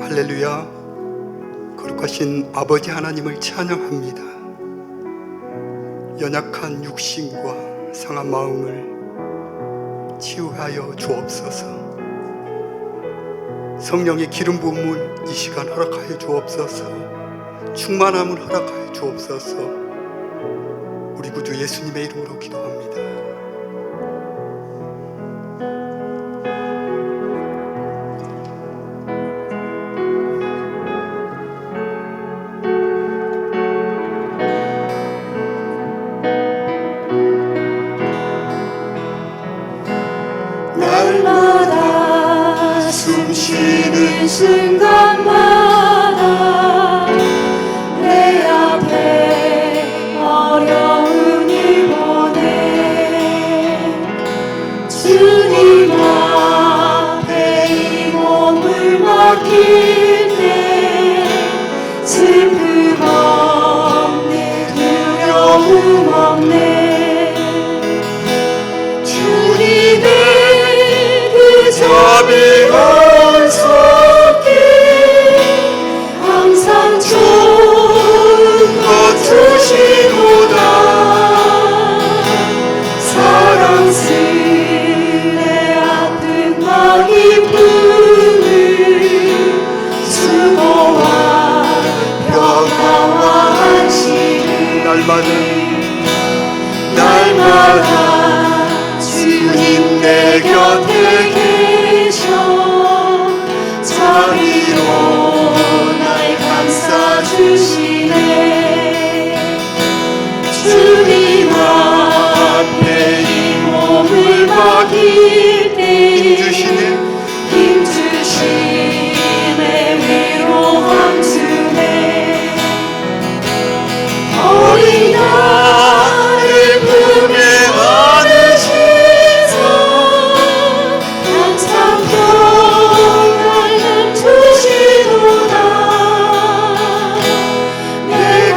할렐루야. 거룩하신 아버지 하나님을 찬양합니다. 연약한 육신과 상한 마음을 치유하여 주옵소서. 성령의 기름 부음을 이 시간 허락하여 주옵소서. 충만함을 허락하여 주옵소서. 우리 구주 예수님의 이름으로 기도합니다. 날마다 숨쉬는 순간마다 내 앞에 어려운 일 보내 주님 앞에 이 몸을 맡길 때 슬픔 없네 두려움 없네 자비한 손길 항상 좋은 것 주시도다 사랑스레 아픈 마 기쁨을 수고와 평화와 안식을 날마다 주님 내 곁에 자비로 날 감싸주시네 주님 앞에 이 몸을 맡길 때 힘주시네 위로함 주네 어린 나를 품에 안으시사 항상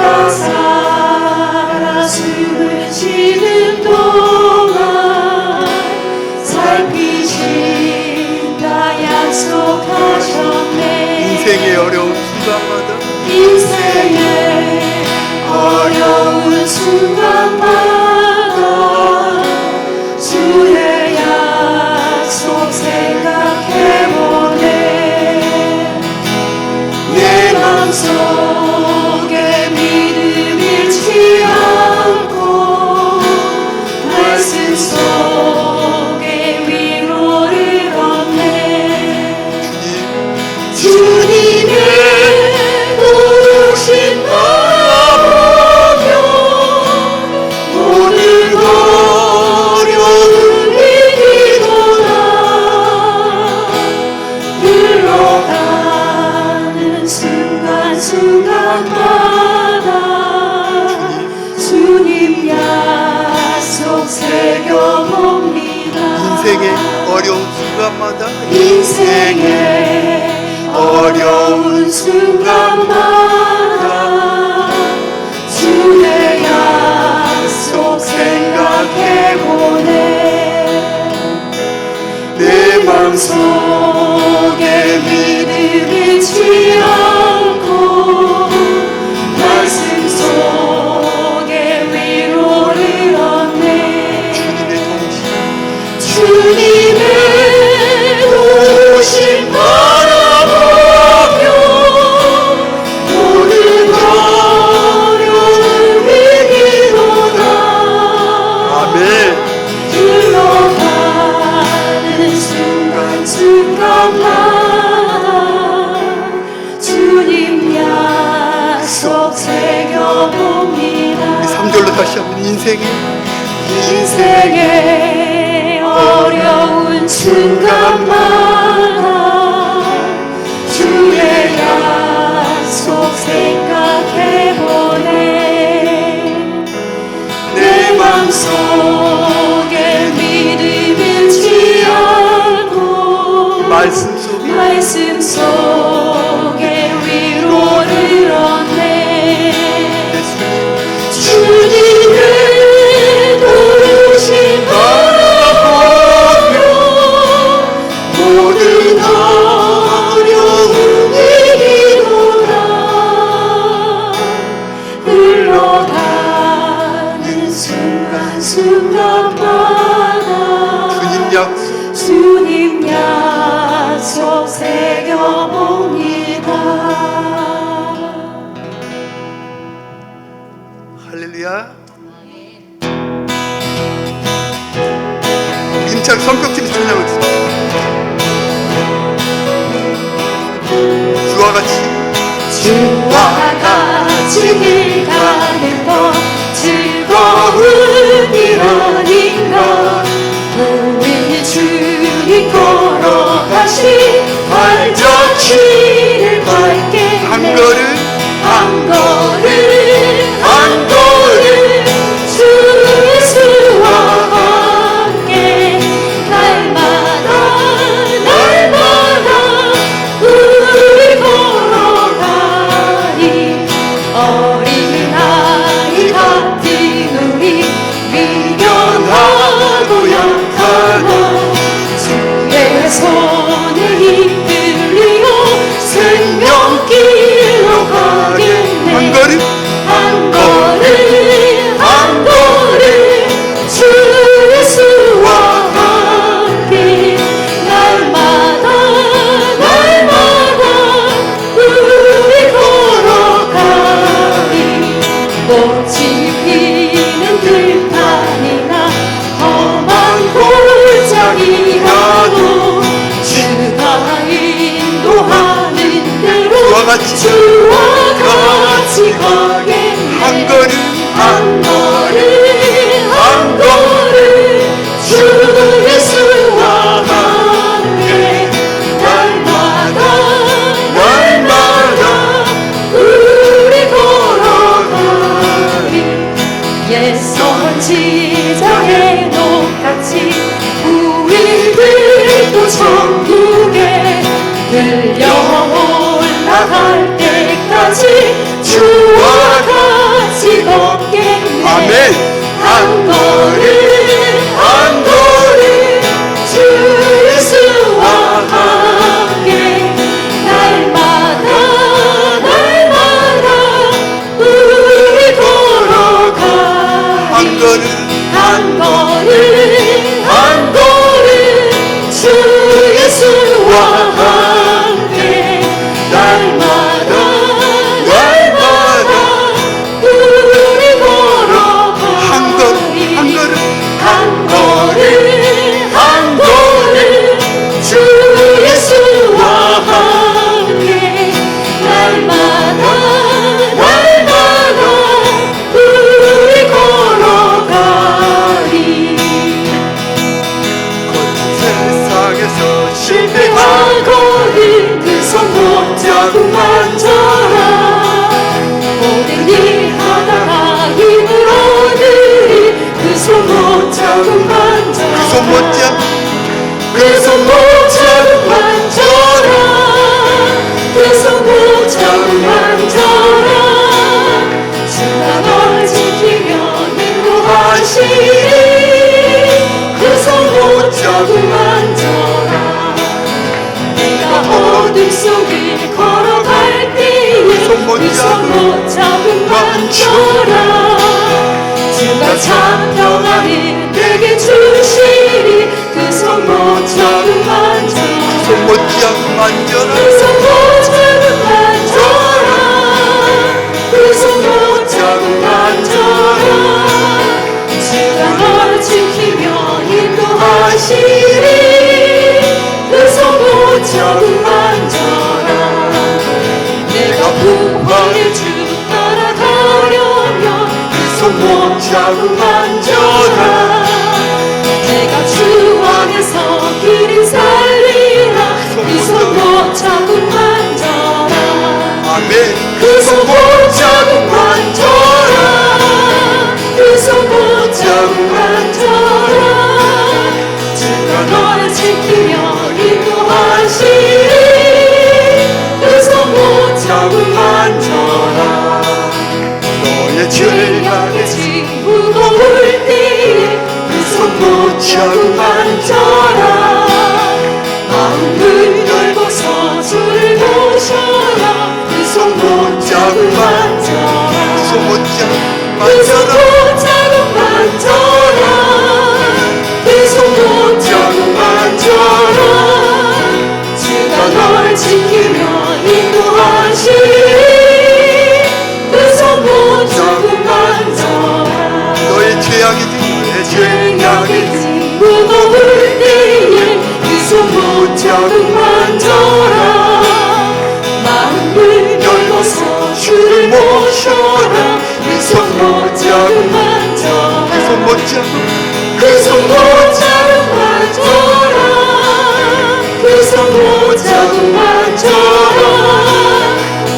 내가 살아 숨을 쉬는 동안 살피신다 약속하셨네 인생의 어려운 순간마다 주의 약속 생각해보네 내 맘속에 믿음 잃지 않고 말씀 속에 위로를 얻네 주님의 도우심 바라보며 모든 어려움 이기도다 흘러가는 순간마다 주님 약속 새겨봅니다 인생의 어려운 순간마다 주의 약속 생각해보네 내 맘속에 믿음 잃지 않고 말씀 속에 위로를 얻네 주님의 도우심 바라보며 모든 어려움 이기도다 아멘. 흘러가는 순간마다 주님 약속 새겨봅니다 3절로 다시 한번 인생의 어려운 순간마다 주의 약속 생각해보네 내 맘속에 믿음 잃지 않고 말씀 속에 위로를 얻네 주님의 도우심 바라보며 모든 어려움 들어봅니다. 할렐루야. 임창 성격팀이 찬양을 했습니다. 주와 같이 길 가는 것 즐거운 일 아닌가. 우리 주님 걸어가시 발자취를 밟겠네. 한 걸음 주 예수와 함께 날마다 우리 걸어가리. 어린아이 같은 우리 미련하고 약하나 주의 손에 이끌리어 생명길로 가겠네. 한 걸음 주 예수와 함께 날마다 우리 걸어가리. 꽃이 피는 들판이나 험한 골짜기라도 주가 인도하는 대로 주와 같이 가겠네. 한 걸음 주 예수와 함께 날마다 우리 걸어가리. 옛 선지자의 녹같이 우리들도 천국에 들려 올라갈 때까지 주와 같이 걷겠네. 아멘. 한 걸음 주 예수와 함께 날마다 우리 걸어가리. 한 걸음 주 예수와 함께 날마다 우리 걸어가리. 한 걸음 한 걸음 주 예수와 함께 날마다 우리 걸어가리. 세상에서 실패하거든 그 손 붙잡고 만져라. 모든 일 하다가 힘을 얻으리 그 손 붙잡고 만져라. 그 손 붙잡고 만져라. 그 손 붙잡고 만져라. 주가 널 지키며 인도하시리. 그 손 붙잡고 만져라. 내가 어둠 속을 걸어갈 때에 그 손 붙잡고 만져라. 주가 참 평안을 내게 주시리. 그 손 붙잡고 만져라. 그 손 붙잡고 만져라. 그 손 붙잡고 만져라. 주가 널 지키며 인도하시리. 그 손 붙잡고 만져라. 내가 부활의 주 따라가려면 그 손 붙잡고 만져라. 내가 주 안에서 길을 살리라. 그 손 붙잡고 만져라. 그 손 붙잡고 만져라. 그 손 붙잡고 만져라. 주가 너를 지키며 인도하시리. 그 손 붙잡고 만져라. 너의 주의 향해 친구가 올 때에 그 손 붙잡고 만져라. 마음을 열고서 주를 모셔라. 그 손 붙잡고 만져라. 그 손 붙잡고 만져라. 그 손 붙잡고 만져라. 주가 널 지키며 자국 만져라 마음을 열어서 주를 모셔라 그 손 못자국 만져라 그 손 못자국 그 손 못자국 만져라 그 손 못자국 만져라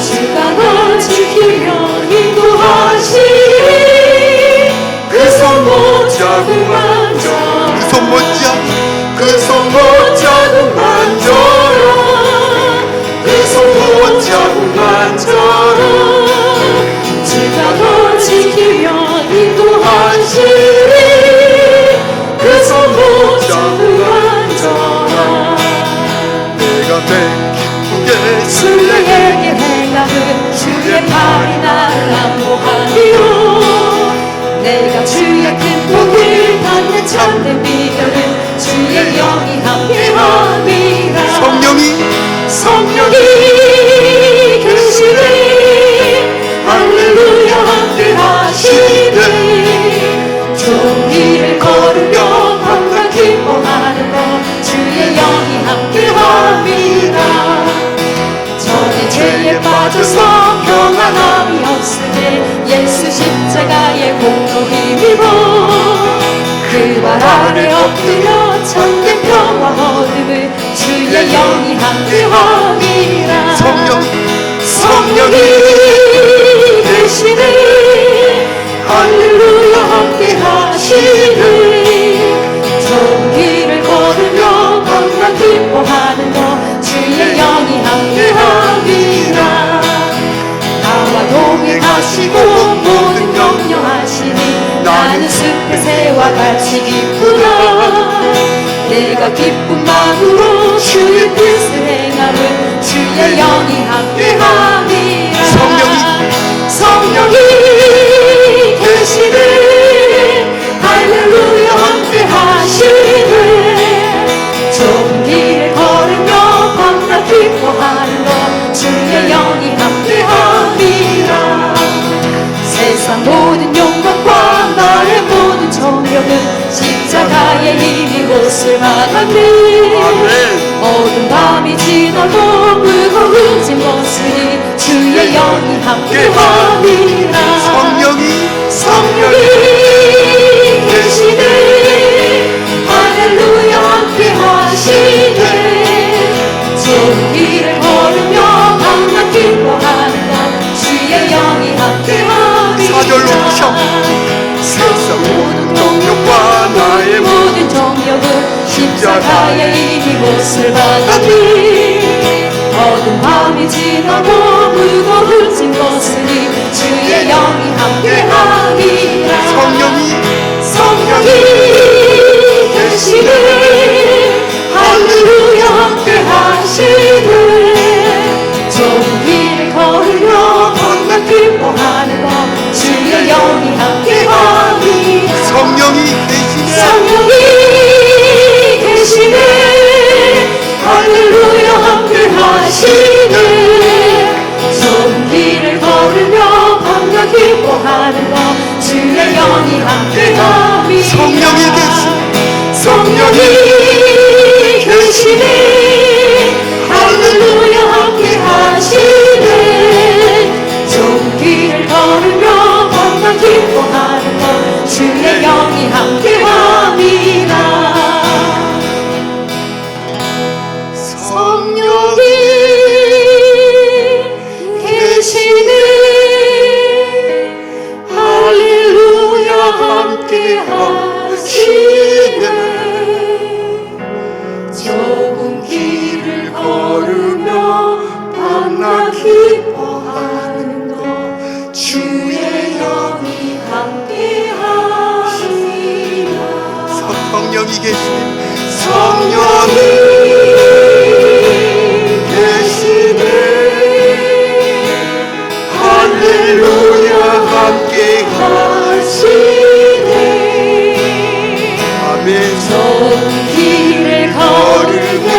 주가 너 지키며 인도하시리 그 손 못자국 만져라 그 손 못자국 그 손 못자국 만져라 그 손 못자국 만져라 주가 너 지키며 인도하시리 그 손 못자국 만져라 내가 매일 기쁘게 주의 행함은 주의 팔이 나를 안보하리요 내가 주의 큰 복을 받는 참된 비결은 주의 영이 함께함이라 성령이 계시네 할렐루야 함께하시네 좋은 길을 걸으며 밤낮 기뻐하는 것 주의 영이 함께함이라 전에 죄에 빠져서 평안함이 없으니 예수 십자가의 공로 힘입어 그 발 아래 엎드려 참된 평화 얻음을 주의 영이 함께함이라 성령이 계시네 할렐루야 함께하시네 좋은 길을 걸으며 밤낮 기뻐하는 것 주의 영이 함께함이라 나와 동행하시고 모든 격려하시니 나는 숲의 새와 같이 기쁘다 내가 기쁜 마음으로 주의 뜻을 행함은 주의 영이 함께함이라 성령이 계시네 할렐루야 함께하시네 좋은 길을 걸으며 밤낮 기뻐하는 것 주의 영이 함께함이라 세상 모든 영광과 나의 모든 정력은 십자가의 힘이 못을 받았네 어두운 밤이 지나도 무거운 짐 벗으니 주의 영이 함께함이라 성령이 계시네 할렐루야 함께하시네 좋은 길을 걸으며 밤낮 기뻐하는 것 주의 영이 함께함이라 사절로 부셔 세상 모든 동력과 나의 모든 정력은 십자가의 힘이 못을 받았니 어두운 밤이 지나고 무거운 짐 벗으니 주의 영이 함께하리라 성령이 계시네 할렐루야 함께하시네 좋은 길을 걸으며 밤낮 기뻐하는 것 주의 영이 함께하리라 성령이 계시네 할렐루야 함께하시네 좋은 길을 걸으며 밤낮 기뻐하는 것 주의 영이 함께하리라 성령이 계시네 할렐루야 함께하시네 좋은 길을 걸으며 밤낮 기뻐하는 것 주의 영이 함께함이라 성령이 계시네 할렐루야 함께하시네 좋은 길을 걸으며 밤낮 기뻐하는 것 주의 영이 함께하시라 성령이 계시네 성령이 계시네 할렐루야 함께하시네 아멘 좋은 길을 걸으며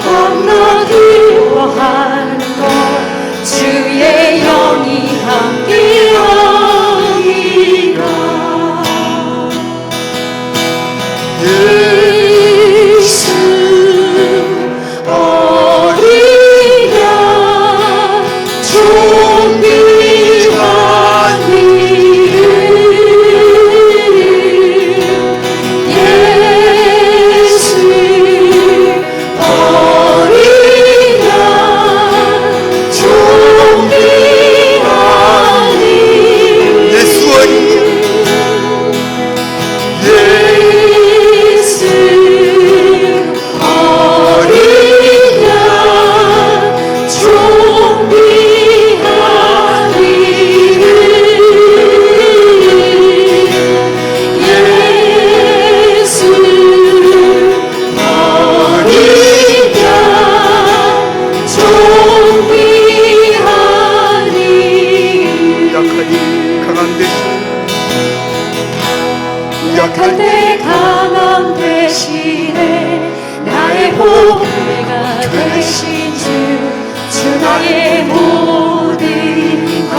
밤낮 기뻐하는 것 주의 영이 함께하리라 존귀하니 약하니 강한 대신 약할 때 강함 대신에 나의 보배가 되신 주 나의 모든 것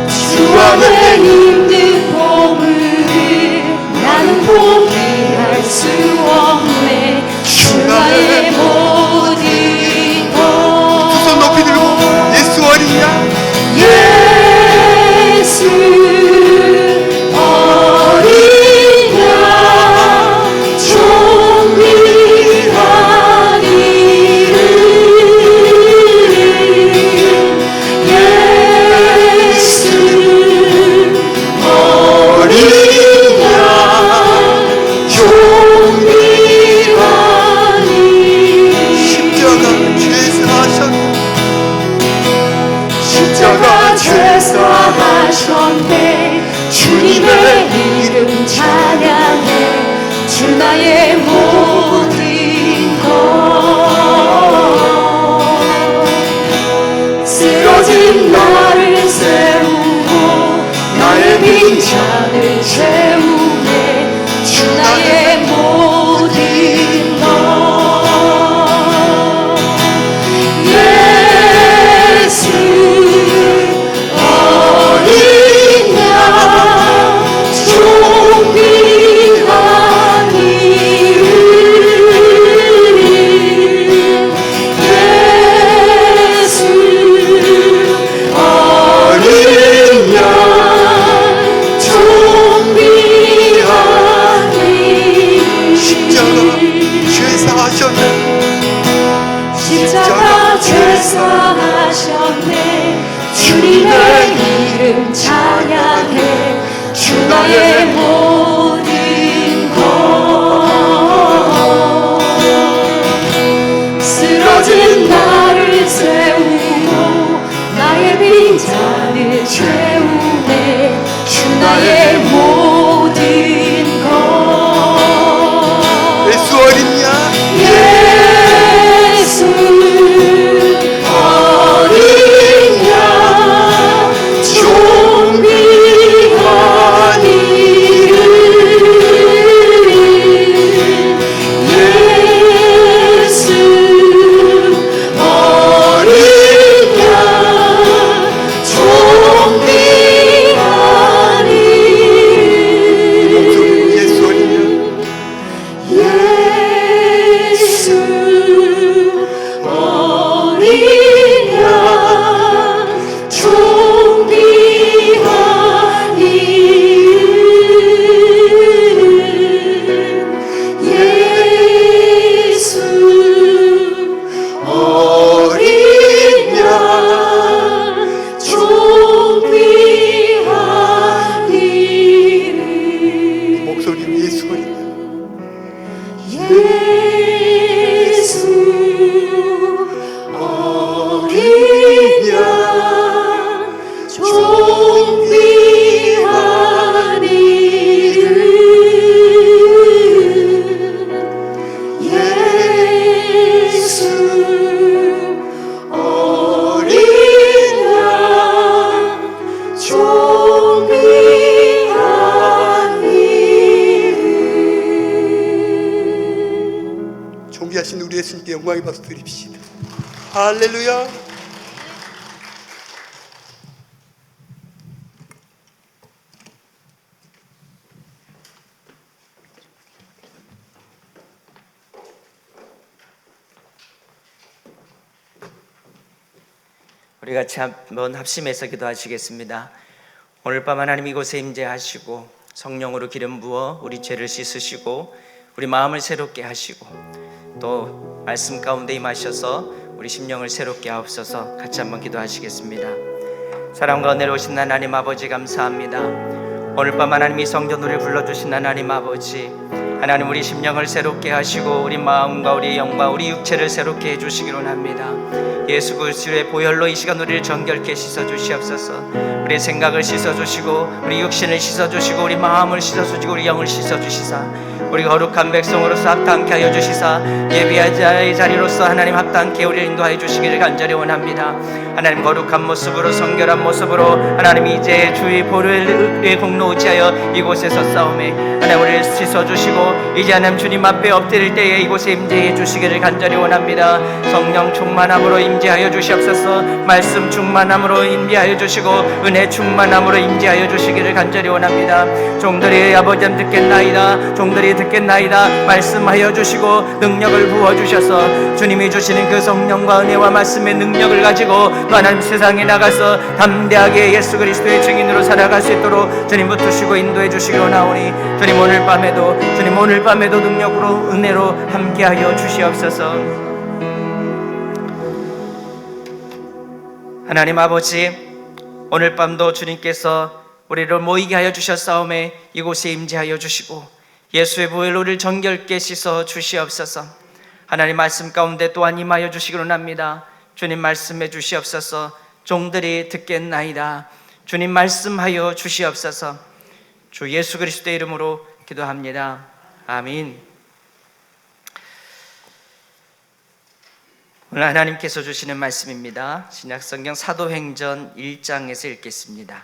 주 안에 힘든 보물을 나는 포기할 수 없네 주 나의 모든 것 두 손 높이 들고 예수 어린 양 예수 어린 양 존귀한 이름 예수 어린 양 존귀한 이름 십자가 죄사하셨네 십자가 죄사하셨네 주님의 이름 찬양해 주 나의 모든 것 쓰러진 나를 세우고 나의 빈잔을 채우네 주 나의 모든 것 예수 어린 양 존귀한 이름 예수 어린 양 존귀한 이름 십자가 죄사하셨네 십자가 죄사하셨네 주님의 이름 찬양해 주 나의 모든 것 쓰러진 나를 세우고 나의 빈잔을 채우네 주 나의 모든 것 예수 어린 양 예수 어린 양 존귀한 이름 예수 어린 양 존귀한 이름 목소리로 예수 어린 양 예수 어린 양 존귀한 이름 예수 어린 양 존귀한 이름 목소리로 예수 어린 양 예수 어린 양 존귀한 이름 예수 어린 양 존귀한 이름 존귀하신 우리 예수님께 영광의 박수 드립시다. 할렐루야. 우리 같이 한번 합심해서 기도하시겠습니다. 오늘 밤 하나님 이곳에 임재하시고 성령으로 기름 부어 우리 죄를 씻으시고 우리 마음을 새롭게 하시고 또 말씀 가운데 임하셔서 우리 심령을 새롭게 하옵소서. 같이 한번 기도하시겠습니다. 사랑과 은혜로 오신 하나님 아버지 감사합니다. 오늘 밤 하나님 이 성전으로 불러주신 하나님 아버지, 하나님 우리 심령을 새롭게 하시고 우리 마음과 우리 영과 우리 육체를 새롭게 해주시기로 합니다. 예수 그리스도의 보혈로 이 시간 우리를 정결케 씻어주시옵소서. 우리 생각을 씻어주시고 우리 육신을 씻어주시고 우리 마음을 씻어주시고 우리 영을 씻어주시사 우리 거룩한 백성으로서 합당케 하여 주시사 예비한 자의 자리로서 하나님 합당케 우리를 인도하여 주시기를 간절히 원합니다. 하나님 거룩한 모습으로 성결한 모습으로 하나님 이제 주의 보혈의 공로 의지하여 이곳에서 싸움에 하나님 우리를 씻어주시고 이제 하나님 주님 앞에 엎드릴 때에 이곳에 임재해 주시기를 간절히 원합니다. 성령 충만함으로 임재하여 주시옵소서. 말씀 충만함으로 임재하여 주시고 은혜 충만함으로 임재하여 주시기를 간절히 원합니다. 종들이 아버지 듣겠나이다. 종들이 듣겠나이다. 말씀하여 주시고 능력을 부어주셔서 주님이 주시는 그 성령과 은혜와 말씀의 능력을 가지고 또 하나님 세상에 나가서 담대하게 예수 그리스도의 증인으로 살아갈 수 있도록 주님 붙으시고 인도해 주시기 원하오니 주님 오늘 밤에도 능력으로 은혜로 함께하여 주시옵소서. 하나님 아버지, 오늘 밤도 주님께서 우리를 모이게 하여 주셨사오매 이곳에 임재하여 주시고 예수의 보혈로 우리를 정결케 씻어 주시옵소서. 하나님 말씀 가운데 또한 임하여 주시기로 합니다. 주님 말씀해 주시옵소서. 종들이 듣겠나이다. 주님 말씀하여 주시옵소서. 주 예수 그리스도의 이름으로 기도합니다. 아멘. 오늘 하나님께서 주시는 말씀입니다. 신약성경 사도행전 1장에서 읽겠습니다.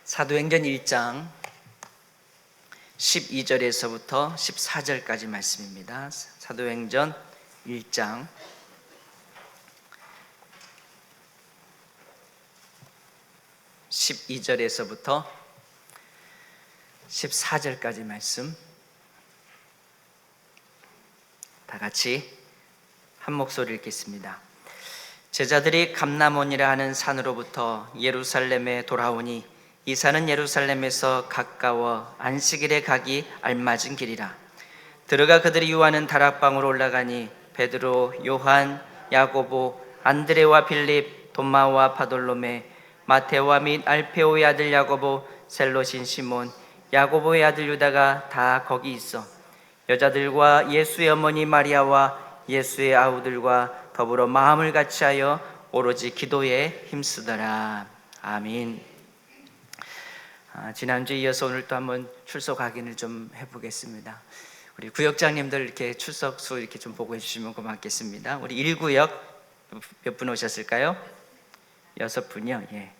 사도행전 1장 12절에서부터 14절까지 말씀입니다. 사도행전 1장 12절에서부터 14절까지 말씀 다 같이 한 목소리 읽겠습니다. 제자들이 감람원이라 하는 산으로부터 예루살렘에 돌아오니 이 산은 예루살렘에서 가까워 안식일에 가기 알맞은 길이라. 들어가 그들이 유하는 다락방으로 올라가니 베드로, 요한, 야고보, 안드레와 빌립, 도마와 바돌로메, 마테오와 및 알페오의 아들 야고보, 셀롯인 시몬, 야고보의 아들 유다가 다 거기 있어 여자들과 예수의 어머니 마리아와 예수의 아우들과 더불어 마음을 같이하여 오로지 기도에 힘쓰더라. 아멘. 지난주에 이어서 오늘 또 한번 출석 확인을 좀 해보겠습니다. 우리 구역장님들 이렇게 출석수 이렇게 좀 보고 해주시면 고맙겠습니다. 우리 1구역 몇 분 오셨을까요? 6분이요. 예.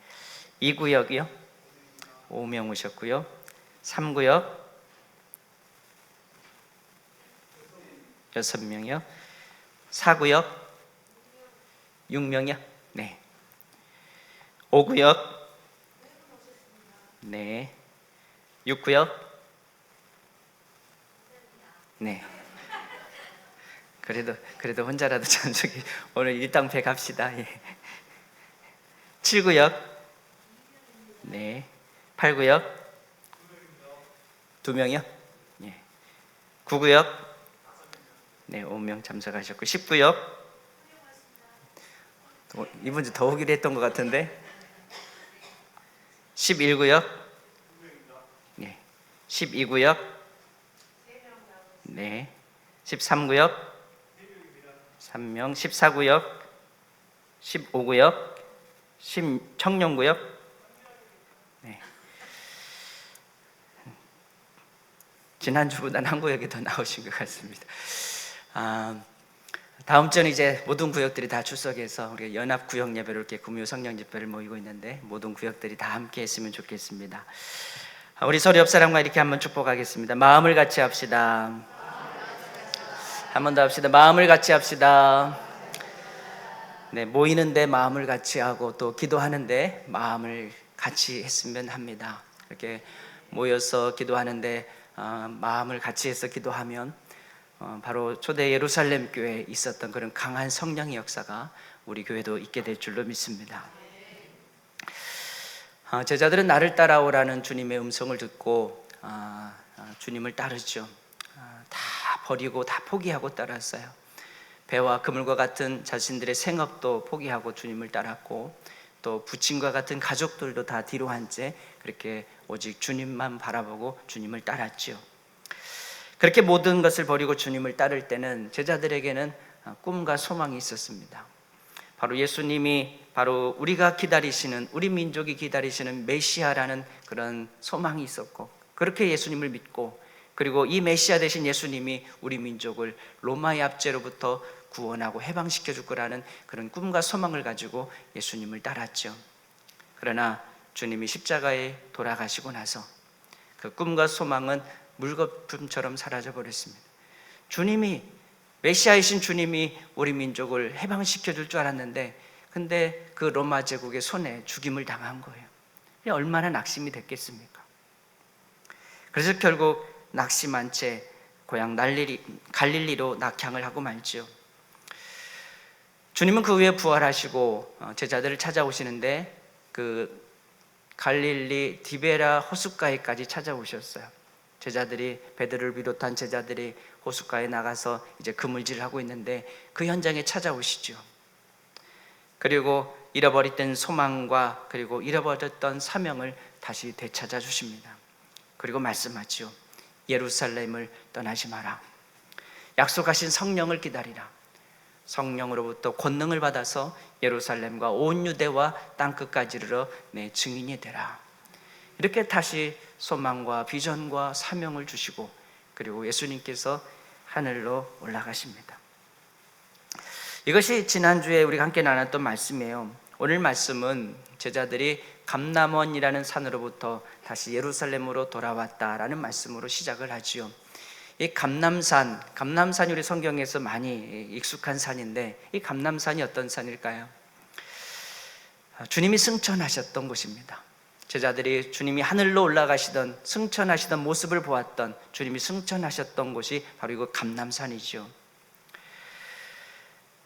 2구역이요? 5명 오셨고요. 3구역 6명이요. 4구역 6명이요. 네. 5구역 네. 6구역 네. 그래도 혼자라도 참 저기 오늘 일당배 갑시다. 예. 7구역 네. 8구역 2명이요. 예. 9구역 네, 5명 참석하셨고 10구역 이번 주 더 오기로 했던 것 같은데 11구역 네, 12구역 네, 13구역 3명, 14구역 15구역 청년구역 네. 지난주보다는 한 구역이 더 나오신 것 같습니다. 다음 주는 이제 모든 구역들이 다 출석해서 우리 연합 구역 예배로 이렇게 금요 성령 집회를 모이고 있는데 모든 구역들이 다 함께 했으면 좋겠습니다. 우리 서로 옆 사람과 이렇게 한번 축복하겠습니다. 마음을 같이 합시다. 한 번 더 합시다. 마음을 같이 합시다. 네, 모이는데 마음을 같이 하고 또 기도하는데 마음을 같이 했으면 합니다. 이렇게 모여서 기도하는데 마음을 같이 해서 기도하면 바로 초대 예루살렘 교회에 있었던 그런 강한 성령의 역사가 우리 교회도 있게 될 줄로 믿습니다. 제자들은 나를 따라오라는 주님의 음성을 듣고 주님을 따르죠. 다 버리고 다 포기하고 따랐어요. 배와 그물과 같은 자신들의 생업도 포기하고 주님을 따랐고 또 부친과 같은 가족들도 다 뒤로 한 채 그렇게 오직 주님만 바라보고 주님을 따랐죠. 그렇게 모든 것을 버리고 주님을 따를 때는 제자들에게는 꿈과 소망이 있었습니다. 바로 예수님이 바로 우리가 기다리시는, 우리 민족이 기다리시는 메시아라는 그런 소망이 있었고, 그렇게 예수님을 믿고, 그리고 이 메시아 되신 예수님이 우리 민족을 로마의 압제로부터 구원하고 해방시켜 줄 거라는 그런 꿈과 소망을 가지고 예수님을 따랐죠. 그러나 주님이 십자가에 돌아가시고 나서 그 꿈과 소망은 물거품처럼 사라져 버렸습니다. 주님이, 메시아이신 주님이 우리 민족을 해방시켜 줄 줄 알았는데, 근데 그 로마 제국의 손에 죽임을 당한 거예요. 얼마나 낙심이 됐겠습니까? 그래서 결국 낙심한 채 고향 갈릴리로 낙향을 하고 말지요. 주님은 그 후에 부활하시고 제자들을 찾아오시는데 그 갈릴리 디베라 호숫가에까지 찾아오셨어요. 제자들이, 베드로를 비롯한 제자들이 호숫가에 나가서 이제 그물질을 하고 있는데 그 현장에 찾아오시죠. 그리고 잃어버렸던 소망과 그리고 잃어버렸던 사명을 다시 되찾아 주십니다. 그리고 말씀하지요. 예루살렘을 떠나지 마라. 약속하신 성령을 기다리라. 성령으로부터 권능을 받아서 예루살렘과 온 유대와 땅끝까지 이르러 내 증인이 되라. 이렇게 다시 소망과 비전과 사명을 주시고, 그리고 예수님께서 하늘로 올라가십니다. 이것이 지난주에 우리가 함께 나눴던 말씀이에요. 오늘 말씀은 제자들이 감람원이라는 산으로부터 다시 예루살렘으로 돌아왔다라는 말씀으로 시작을 하지요. 이 감람산이 우리 성경에서 많이 익숙한 산인데, 이 감람산이 어떤 산일까요? 주님이 승천하셨던 곳입니다. 제자들이 주님이 하늘로 올라가시던, 승천하시던 모습을 보았던, 주님이 승천하셨던 곳이 바로 이거 감람산이죠.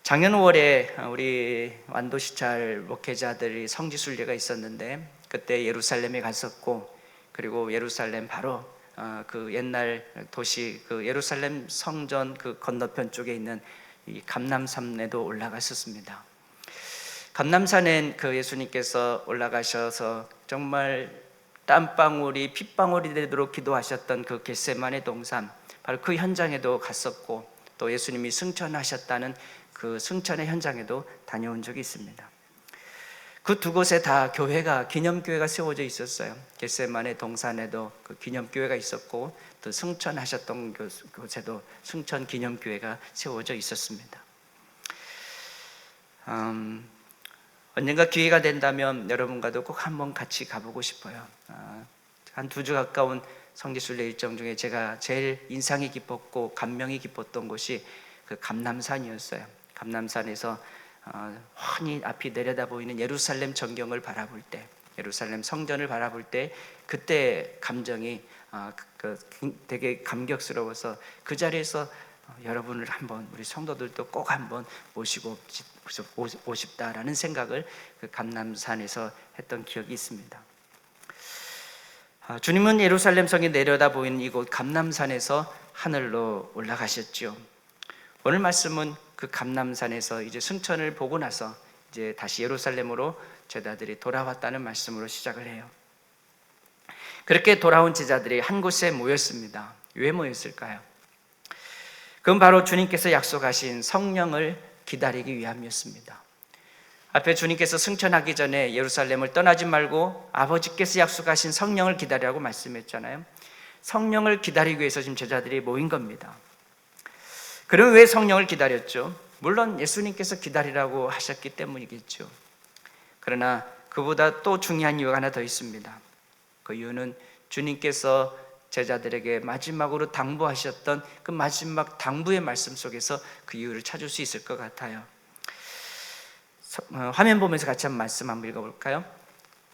작년 5월에 우리 완도시찰 목회자들이 성지순례가 있었는데, 그때 예루살렘에 갔었고, 그리고 예루살렘 바로 그 옛날 도시 그 예루살렘 성전 그 건너편 쪽에 있는 이 감람산에도 올라갔었습니다. 감람산엔 그 예수님께서 올라가셔서 정말 땀방울이 핏방울이 되도록 기도하셨던 그 겟세마네 동산, 바로 그 현장에도 갔었고, 또 예수님이 승천하셨다는 그 승천의 현장에도 다녀온 적이 있습니다. 그 두 곳에 다 기념교회가 세워져 있었어요. 겟세마네 동산에도 그 기념교회가 있었고, 또 승천하셨던 곳에도 승천 기념교회가 세워져 있었습니다. 언젠가 기회가 된다면 여러분과도 꼭 한번 같이 가보고 싶어요. 한 2주 가까운 성지순례 일정 중에 제가 제일 인상이 깊었고 감명이 깊었던 곳이 그 감람산이었어요. 감람산에서 환히 앞이 내려다 보이는 예루살렘 전경을 바라볼 때, 예루살렘 성전을 바라볼 때 그때 감정이 되게 감격스러워서 그 자리에서 여러분을 한번, 우리 성도들도 꼭 한번 모시고 싶다라는 생각을 그 감람산에서 했던 기억이 있습니다. 주님은 예루살렘 성이 내려다 보이는 이곳 감람산에서 하늘로 올라가셨죠. 오늘 말씀은 그 감람산에서 이제 승천을 보고 나서 이제 다시 예루살렘으로 제자들이 돌아왔다는 말씀으로 시작을 해요. 그렇게 돌아온 제자들이 한 곳에 모였습니다. 왜 모였을까요? 그건 바로 주님께서 약속하신 성령을 기다리기 위함이었습니다. 앞에 주님께서 승천하기 전에 예루살렘을 떠나지 말고 아버지께서 약속하신 성령을 기다리라고 말씀했잖아요. 성령을 기다리기 위해서 지금 제자들이 모인 겁니다. 그럼 왜 성령을 기다렸죠? 물론 예수님께서 기다리라고 하셨기 때문이겠죠. 그러나 그보다 또 중요한 이유가 하나 더 있습니다. 그 이유는 주님께서 제자들에게 마지막으로 당부하셨던 그 마지막 당부의 말씀 속에서 그 이유를 찾을 수 있을 것 같아요. 화면 보면서 같이 한 말씀 한번 읽어볼까요?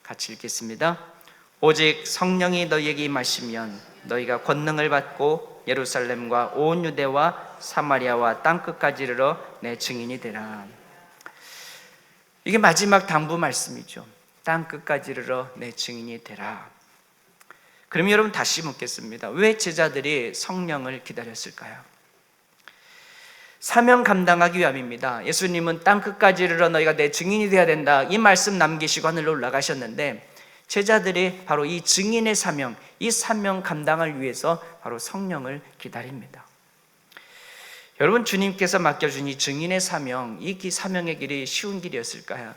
같이 읽겠습니다. 오직 성령이 너희에게 임하시면 너희가 권능을 받고 예루살렘과 온 유대와 사마리아와 땅끝까지 이르러 내 증인이 되라. 이게 마지막 당부 말씀이죠. 땅끝까지 이르러 내 증인이 되라. 그럼 여러분 다시 묻겠습니다. 왜 제자들이 성령을 기다렸을까요? 사명 감당하기 위함입니다. 예수님은 땅끝까지 이르러 너희가 내 증인이 되어야 된다, 이 말씀 남기시고 하늘로 올라가셨는데, 제자들이 바로 이 증인의 사명, 이 사명 감당을 위해서 바로 성령을 기다립니다. 여러분, 주님께서 맡겨준 이 증인의 사명, 이 사명의 길이 쉬운 길이었을까요?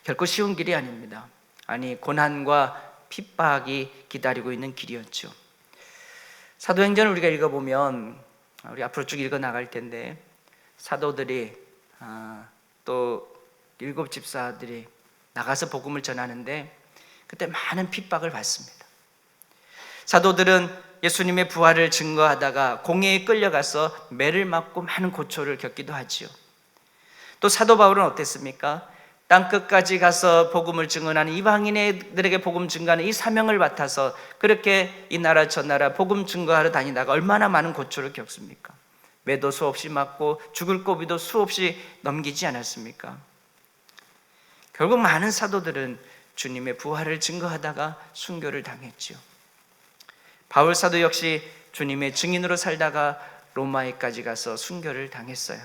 결코 쉬운 길이 아닙니다. 아니, 고난과 핍박이 기다리고 있는 길이었죠. 사도행전을 우리가 읽어보면, 우리 앞으로 쭉 읽어 나갈 텐데, 사도들이 또 7 집사들이 나가서 복음을 전하는데 그때 많은 핍박을 받습니다. 사도들은 예수님의 부활을 증거하다가 공회에 끌려가서 매를 맞고 많은 고초를 겪기도 하지요. 또 사도 바울은 어땠습니까? 땅끝까지 가서 복음을 증언하는 이방인들에게 복음 증거하는 이 사명을 맡아서 그렇게 이 나라 저 나라 복음 증거하러 다니다가 얼마나 많은 고초를 겪습니까? 매도 수없이 맞고 죽을 고비도 수없이 넘기지 않았습니까? 결국 많은 사도들은 주님의 부활을 증거하다가 순교를 당했지요. 바울 사도 역시 주님의 증인으로 살다가 로마에까지 가서 순교를 당했어요.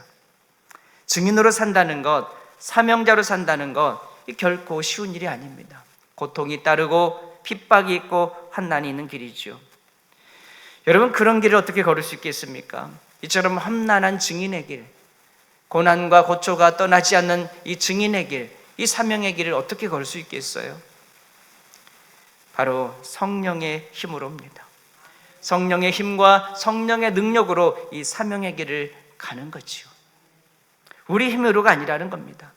증인으로 산다는 것, 사명자로 산다는 것, 결코 쉬운 일이 아닙니다. 고통이 따르고 핍박이 있고 환난이 있는 길이죠. 여러분, 그런 길을 어떻게 걸을 수 있겠습니까? 이처럼 험난한 증인의 길, 고난과 고초가 떠나지 않는 이 증인의 길, 이 사명의 길을 어떻게 걸 수 있겠어요? 바로 성령의 힘으로입니다. 성령의 힘과 성령의 능력으로 이 사명의 길을 가는 거지요. 우리 힘으로가 아니라는 겁니다.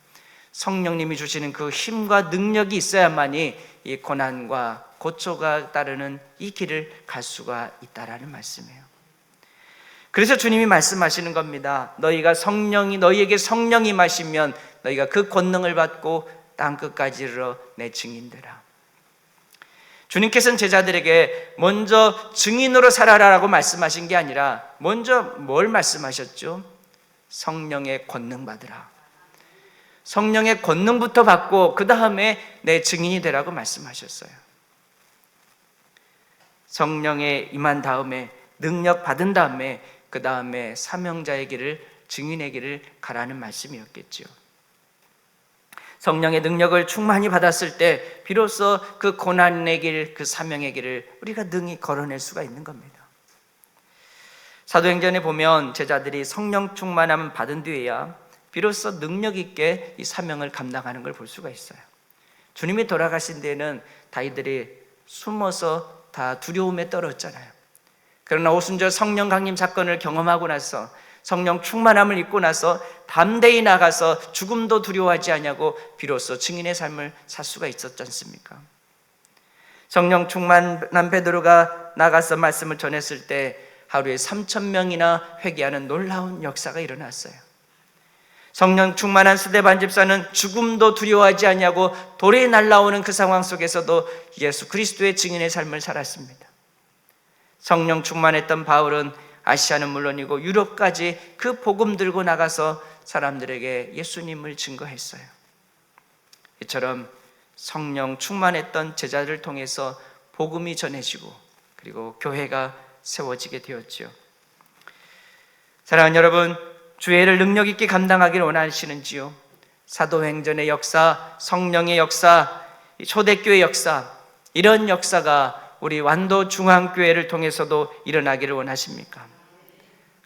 성령님이 주시는 그 힘과 능력이 있어야만이 이 고난과 고초가 따르는 이 길을 갈 수가 있다라는 말씀이에요. 그래서 주님이 말씀하시는 겁니다. 너희에게 성령이 마시면 너희가 그 권능을 받고 땅끝까지 이르러 내 증인되라. 주님께서는 제자들에게 먼저 증인으로 살아라라고 말씀하신 게 아니라 먼저 뭘 말씀하셨죠? 성령의 권능 받으라. 성령의 권능부터 받고 그 다음에 내 증인이 되라고 말씀하셨어요. 성령에 임한 다음에 능력 받은 다음에 그 다음에 사명자의 길을, 증인의 길을 가라는 말씀이었겠죠. 성령의 능력을 충만히 받았을 때 비로소 그 고난의 길, 그 사명의 길을 우리가 능히 걸어낼 수가 있는 겁니다. 사도행전에 보면 제자들이 성령 충만함을 받은 뒤에야 비로소 능력 있게 이 사명을 감당하는 걸 볼 수가 있어요. 주님이 돌아가신 데에는 다이들이 숨어서 다 두려움에 떨었잖아요. 그러나 오순절 성령 강림 사건을 경험하고 나서 성령 충만함을 입고 나서 담대히 나가서 죽음도 두려워하지 않냐고 비로소 증인의 삶을 살 수가 있었지 않습니까? 성령 충만한 베드로가 나가서 말씀을 전했을 때 하루에 3,000명이나 회개하는 놀라운 역사가 일어났어요. 성령 충만한 스데반 집사는 죽음도 두려워하지 않냐고 돌에 날아오는 그 상황 속에서도 예수 그리스도의 증인의 삶을 살았습니다. 성령 충만했던 바울은 아시아는 물론이고 유럽까지 그 복음 들고 나가서 사람들에게 예수님을 증거했어요. 이처럼 성령 충만했던 제자들을 통해서 복음이 전해지고 그리고 교회가 세워지게 되었죠. 사랑하는 여러분, 주의를 능력 있게 감당하기를 원하시는지요? 사도행전의 역사, 성령의 역사, 초대교회 역사, 이런 역사가 우리 완도 중앙교회를 통해서도 일어나기를 원하십니까?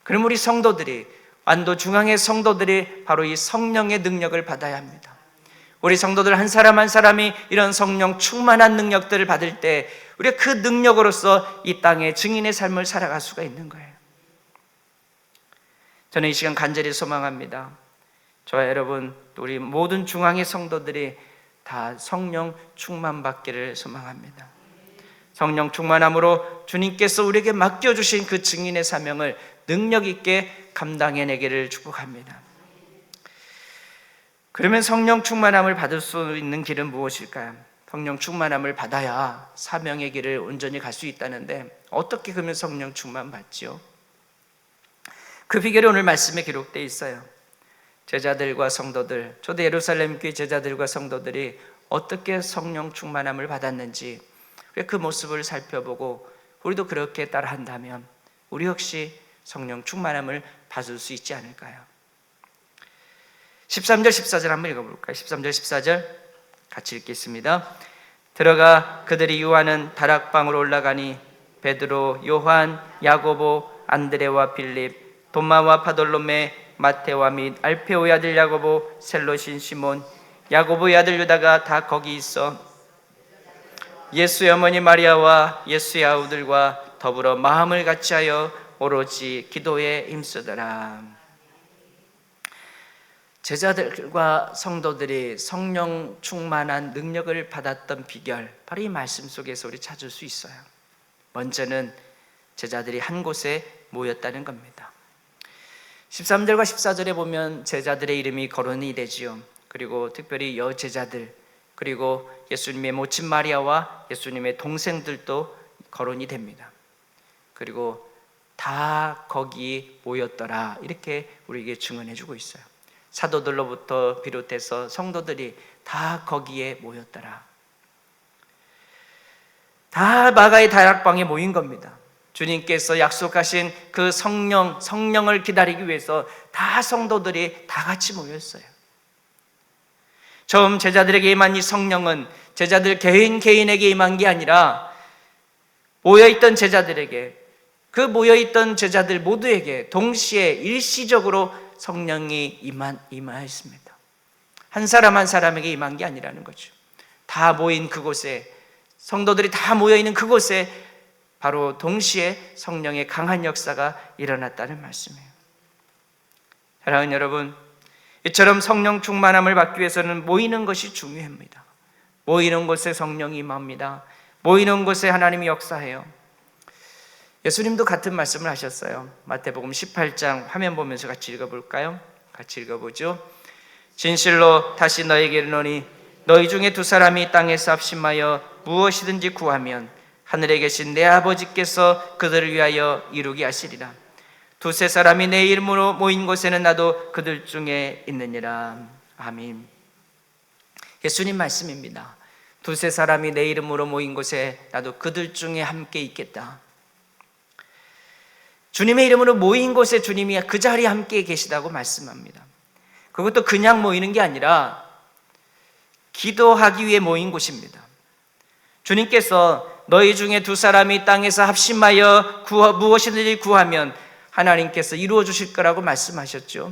그럼 우리 성도들이, 완도 중앙의 성도들이 바로 이 성령의 능력을 받아야 합니다. 우리 성도들 한 사람 한 사람이 이런 성령 충만한 능력들을 받을 때 우리가 그 능력으로서 이 땅에 증인의 삶을 살아갈 수가 있는 거예요. 저는 이 시간 간절히 소망합니다. 저와 여러분, 또 우리 모든 중앙의 성도들이 다 성령 충만받기를 소망합니다. 성령 충만함으로 주님께서 우리에게 맡겨주신 그 증인의 사명을 능력 있게 감당해내기를 축복합니다. 그러면 성령 충만함을 받을 수 있는 길은 무엇일까요? 성령 충만함을 받아야 사명의 길을 온전히 갈 수 있다는데 어떻게 그러면 성령 충만 받지요? 그 비결이 오늘 말씀에 기록되어 있어요. 제자들과 성도들, 초대 예루살렘 교회 제자들과 성도들이 어떻게 성령 충만함을 받았는지 그 모습을 살펴보고 우리도 그렇게 따라한다면 우리 역시 성령 충만함을 받을 수 있지 않을까요? 13절 14절 한번 읽어볼까요? 13절 14절 같이 읽겠습니다. 들어가 그들이 유하는 다락방으로 올라가니 베드로, 요한, 야고보, 안드레와 빌립, 도마와 바돌로메, 마테와 및 알페오의 아들 야고보, 셀로신 시몬, 야고보의 아들 유다가 다 거기 있어 예수의 어머니 마리아와 예수의 아우들과 더불어 마음을 같이하여 오로지 기도에 힘쓰더라. 제자들과 성도들이 성령 충만한 능력을 받았던 비결, 바로 이 말씀 속에서 우리 찾을 수 있어요. 먼저는 제자들이 한 곳에 모였다는 겁니다. 13절과 14절에 보면 제자들의 이름이 거론이 되지요. 그리고 특별히 여제자들, 그리고 예수님의 모친 마리아와 예수님의 동생들도 거론이 됩니다. 그리고 다 거기 모였더라, 이렇게 우리에게 증언해 주고 있어요. 사도들로부터 비롯해서 성도들이 다 거기에 모였더라. 다 마가의 다락방에 모인 겁니다. 주님께서 약속하신 그 성령을 기다리기 위해서 다 성도들이 다 같이 모였어요. 처음 제자들에게 임한 이 성령은 제자들 개인에게 임한 게 아니라 모여있던 제자들에게, 그 모여있던 제자들 모두에게 동시에 일시적으로 성령이 임하였습니다. 한 사람 한 사람에게 임한 게 아니라는 거죠. 다 모인 그곳에, 성도들이 다 모여있는 그곳에 바로 동시에 성령의 강한 역사가 일어났다는 말씀이에요. 사랑하는 여러분, 이처럼 성령 충만함을 받기 위해서는 모이는 것이 중요합니다. 모이는 곳에 성령이 임합니다. 모이는 곳에 하나님이 역사해요. 예수님도 같은 말씀을 하셨어요. 마태복음 18장 화면 보면서 같이 읽어볼까요? 같이 읽어보죠. 진실로 다시 너에게 이르노니 너희 중에 두 사람이 땅에서 합심하여 무엇이든지 구하면 하늘에 계신 내 아버지께서 그들을 위하여 이루게 하시리라. 두세 사람이 내 이름으로 모인 곳에는 나도 그들 중에 있느니라. 아멘. 예수님 말씀입니다. 두세 사람이 내 이름으로 모인 곳에 나도 그들 중에 함께 있겠다. 주님의 이름으로 모인 곳에 주님이 그 자리에 함께 계시다고 말씀합니다. 그것도 그냥 모이는 게 아니라 기도하기 위해 모인 곳입니다. 주님께서 너희 중에 두 사람이 땅에서 합심하여 무엇이든지 구하면 하나님께서 이루어 주실 거라고 말씀하셨죠.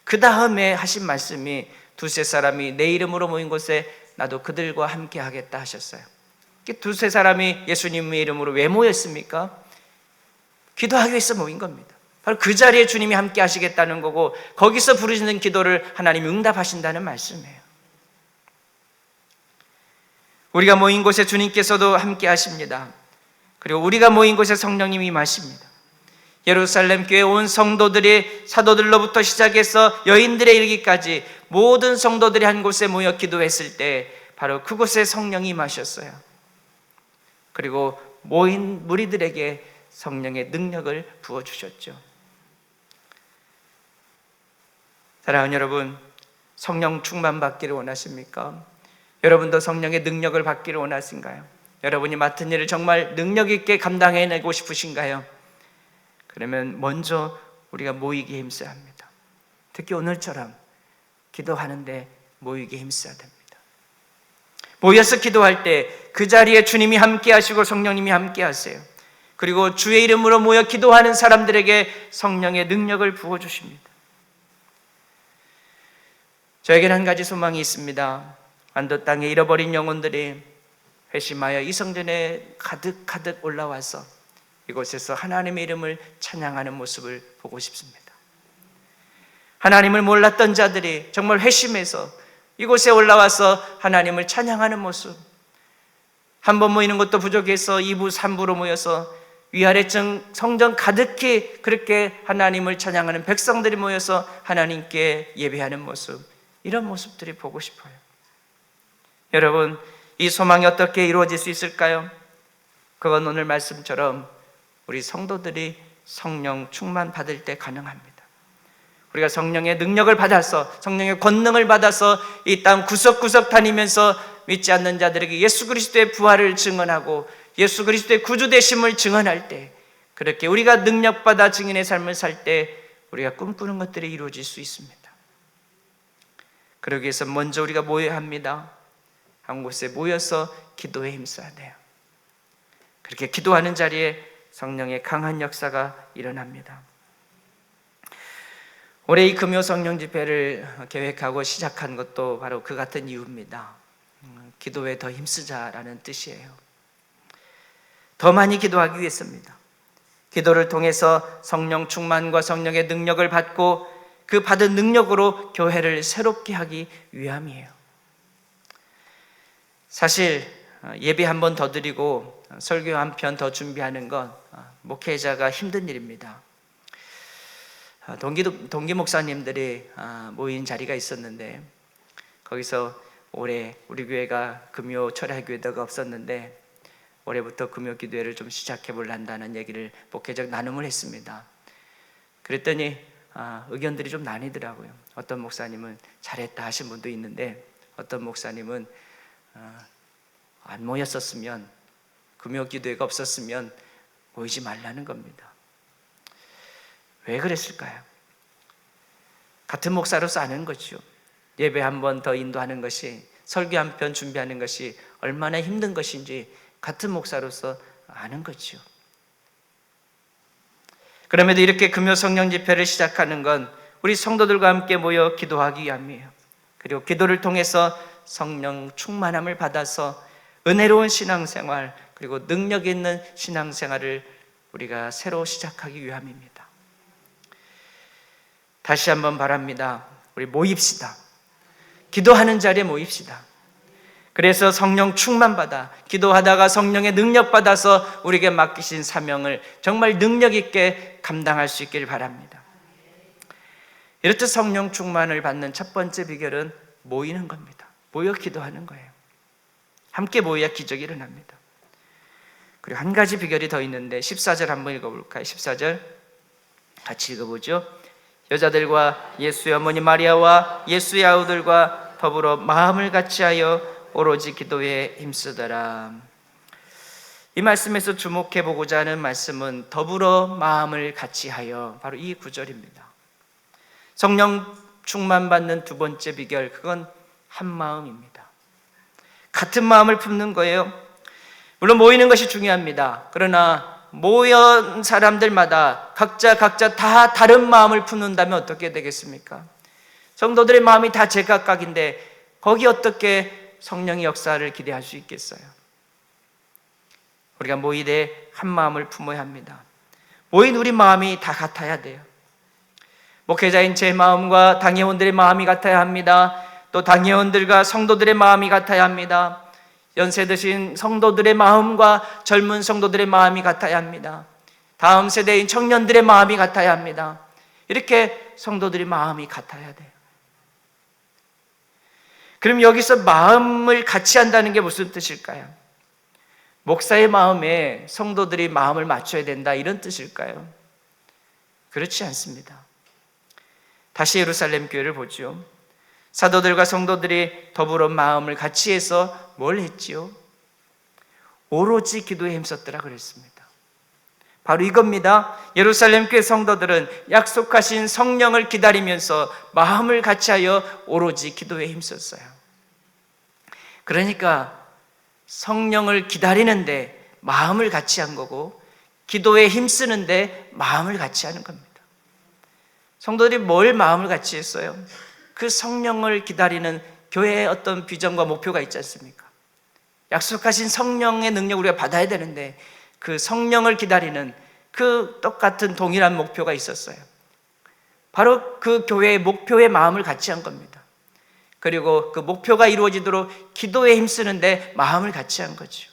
그 다음에 하신 말씀이 두세 사람이 내 이름으로 모인 곳에 나도 그들과 함께 하겠다 하셨어요. 두세 사람이 예수님의 이름으로 왜 모였습니까? 기도하기 위해서 모인 겁니다. 바로 그 자리에 주님이 함께 하시겠다는 거고, 거기서 부르시는 기도를 하나님이 응답하신다는 말씀이에요. 우리가 모인 곳에 주님께서도 함께 하십니다. 그리고 우리가 모인 곳에 성령님이 임하십니다. 예루살렘 교회 온 성도들이 사도들로부터 시작해서 여인들에 이르기까지 모든 성도들이 한 곳에 모여 기도했을 때 바로 그곳에 성령이 임하셨어요. 그리고 모인 무리들에게 성령의 능력을 부어주셨죠. 사랑하는 여러분, 성령 충만 받기를 원하십니까? 여러분도 성령의 능력을 받기를 원하신가요? 여러분이 맡은 일을 정말 능력 있게 감당해내고 싶으신가요? 그러면 먼저 우리가 모이기에 힘써야 합니다. 특히 오늘처럼 기도하는데 모이기에 힘써야 됩니다. 모여서 기도할 때 그 자리에 주님이 함께 하시고 성령님이 함께 하세요. 그리고 주의 이름으로 모여 기도하는 사람들에게 성령의 능력을 부어주십니다. 저에게는 한 가지 소망이 있습니다. 안도 땅에 잃어버린 영혼들이 회심하여 이 성전에 가득 올라와서 이곳에서 하나님의 이름을 찬양하는 모습을 보고 싶습니다. 하나님을 몰랐던 자들이 정말 회심해서 이곳에 올라와서 하나님을 찬양하는 모습, 한 번 모이는 것도 부족해서 2부, 3부로 모여서 위아래 성전 가득히 그렇게 하나님을 찬양하는 백성들이 모여서 하나님께 예배하는 모습, 이런 모습들이 보고 싶어요. 여러분, 이 소망이 어떻게 이루어질 수 있을까요? 그건 오늘 말씀처럼 우리 성도들이 성령 충만 받을 때 가능합니다. 우리가 성령의 능력을 받아서, 성령의 권능을 받아서 이 땅 구석구석 다니면서 믿지 않는 자들에게 예수 그리스도의 부활을 증언하고 예수 그리스도의 구주 되심을 증언할 때, 그렇게 우리가 능력받아 증인의 삶을 살 때 우리가 꿈꾸는 것들이 이루어질 수 있습니다. 그러기 위해서 먼저 우리가 모여야 합니다. 한 곳에 모여서 기도에 힘써야 돼요. 그렇게 기도하는 자리에 성령의 강한 역사가 일어납니다. 올해 이 금요 성령 집회를 계획하고 시작한 것도 바로 그 같은 이유입니다. 기도에 더 힘쓰자라는 뜻이에요. 더 많이 기도하기 위해서입니다. 기도를 통해서 성령 충만과 성령의 능력을 받고 그 받은 능력으로 교회를 새롭게 하기 위함이에요. 사실 예배 한 번 더 드리고 설교 한 편 더 준비하는 건 목회자가 힘든 일입니다. 동기 목사님들이 모인 자리가 있었는데 거기서 올해 우리 교회가 금요 철야 기도가 없었는데 올해부터 금요 기도회를 좀 시작해 볼란다는 얘기를 목회적 나눔을 했습니다. 그랬더니 의견들이 좀 나뉘더라고요. 어떤 목사님은 잘했다 하신 분도 있는데 어떤 목사님은 안 모였었으면, 금요 기도회가 없었으면 모이지 말라는 겁니다. 왜 그랬을까요? 같은 목사로서 아는 거죠. 예배 한 번 더 인도하는 것이, 설교 한 편 준비하는 것이 얼마나 힘든 것인지 같은 목사로서 아는 거죠. 그럼에도 이렇게 금요 성령 집회를 시작하는 건 우리 성도들과 함께 모여 기도하기 위함이에요. 그리고 기도를 통해서 성령 충만함을 받아서 은혜로운 신앙생활, 그리고 능력 있는 신앙생활을 우리가 새로 시작하기 위함입니다. 다시 한번 바랍니다. 우리 모입시다. 기도하는 자리에 모입시다. 그래서 성령 충만 받아 기도하다가 성령의 능력 받아서 우리에게 맡기신 사명을 정말 능력 있게 감당할 수 있기를 바랍니다. 이렇듯 성령 충만을 받는 첫 번째 비결은 모이는 겁니다. 모여 기도하는 거예요. 함께 모여야 기적이 일어납니다. 그리고 한 가지 비결이 더 있는데 14절 한번 읽어볼까요? 14절 같이 읽어보죠. 여자들과 예수의 어머니 마리아와 예수의 아우들과 더불어 마음을 같이하여 오로지 기도에 힘쓰더라. 이 말씀에서 주목해보고자 하는 말씀은 더불어 마음을 같이하여, 바로 이 구절입니다. 성령 충만 받는 두 번째 비결, 그건 한 마음입니다. 같은 마음을 품는 거예요. 물론 모이는 것이 중요합니다. 그러나 모인 사람들마다 각자 다 다른 마음을 품는다면 어떻게 되겠습니까? 성도들의 마음이 다 제각각인데 거기 어떻게 성령의 역사를 기대할 수 있겠어요? 우리가 모이되 한 마음을 품어야 합니다. 모인 우리 마음이 다 같아야 돼요. 목회자인 제 마음과 당회원들의 마음이 같아야 합니다. 또 당회원들과 성도들의 마음이 같아야 합니다. 연세 드신 성도들의 마음과 젊은 성도들의 마음이 같아야 합니다. 다음 세대인 청년들의 마음이 같아야 합니다. 이렇게 성도들의 마음이 같아야 돼요. 그럼 여기서 마음을 같이 한다는 게 무슨 뜻일까요? 목사의 마음에 성도들이 마음을 맞춰야 된다, 이런 뜻일까요? 그렇지 않습니다. 다시 예루살렘 교회를 보죠. 사도들과 성도들이 더불어 마음을 같이 해서 뭘 했지요? 오로지 기도에 힘썼더라 그랬습니다. 바로 이겁니다. 예루살렘 교회 성도들은 약속하신 성령을 기다리면서 마음을 같이하여 오로지 기도에 힘썼어요. 그러니까 성령을 기다리는데 마음을 같이 한 거고, 기도에 힘쓰는데 마음을 같이 하는 겁니다. 성도들이 뭘 마음을 같이 했어요? 그 성령을 기다리는 교회의 어떤 비전과 목표가 있지 않습니까? 약속하신 성령의 능력을 우리가 받아야 되는데 그 성령을 기다리는 그 똑같은 동일한 목표가 있었어요. 바로 그 교회의 목표의 마음을 같이 한 겁니다. 그리고 그 목표가 이루어지도록 기도에 힘쓰는데 마음을 같이 한 거죠.